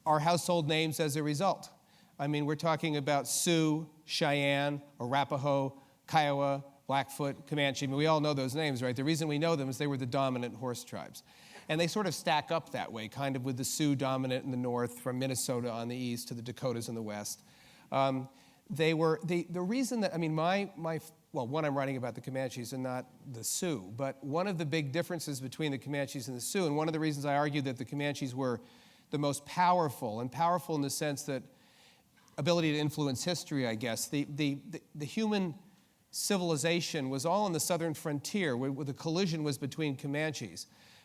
are household names as a result. I mean, we're talking about Sioux, Cheyenne, Arapaho, Kiowa, Blackfoot, Comanche. I mean, we all know those names, right? The reason we know them is they were the dominant horse tribes. And they sort of stack up that way, kind of with the Sioux dominant in the north, from Minnesota on the east to the Dakotas in the west. They were, the reason that, I mean, one, I'm writing about the Comanches and not the Sioux, but one of the big differences between the Comanches and the Sioux, and one of the reasons I argue that the Comanches were the most powerful, and powerful in the sense that ability to influence history, I guess, the human civilization was all on the southern frontier, where the collision was between Comanches.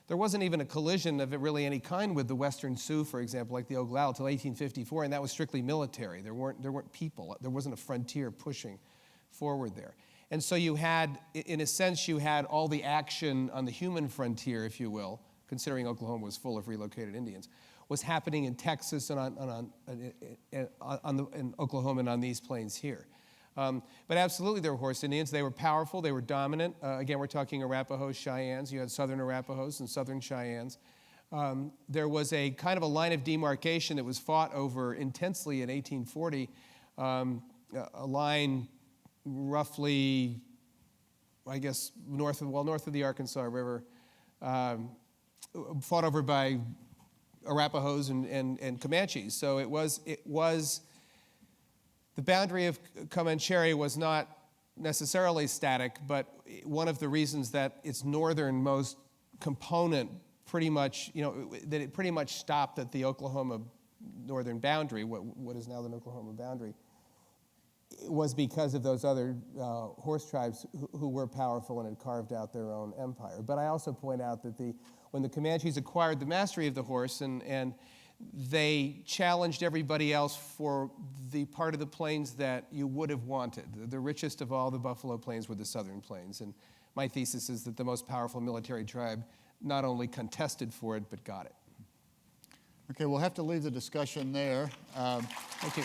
There wasn't even a collision of really any kind with the Western Sioux, for example, like the Oglala, until 1854, and that was strictly military. There weren't people. There wasn't a frontier pushing forward there. And so you had, in a sense, you had all the action on the human frontier, if you will, considering Oklahoma was full of relocated Indians, was happening in Texas and in Oklahoma and on these plains here. But absolutely, there were horse Indians. They were powerful. They were dominant. Again, we're talking Arapahoes, Cheyennes. You had southern Arapahoes and southern Cheyennes. There was a kind of a line of demarcation that was fought over intensely in 1840, a line roughly, I guess, north of the Arkansas River, fought over by Arapahoes and Comanches. So it was the boundary of Comanche was not necessarily static, but one of the reasons that its northernmost component pretty much, that it pretty much stopped at the Oklahoma northern boundary, what is now the Oklahoma boundary, was because of those other horse tribes who were powerful and had carved out their own empire. But I also point out that when the Comanches acquired the mastery of the horse and they challenged everybody else for the part of the plains that you would have wanted. The richest of all the Buffalo Plains were the Southern Plains. And my thesis is that the most powerful military tribe not only contested for it, but got it. Okay, we'll have to leave the discussion there. Thank you.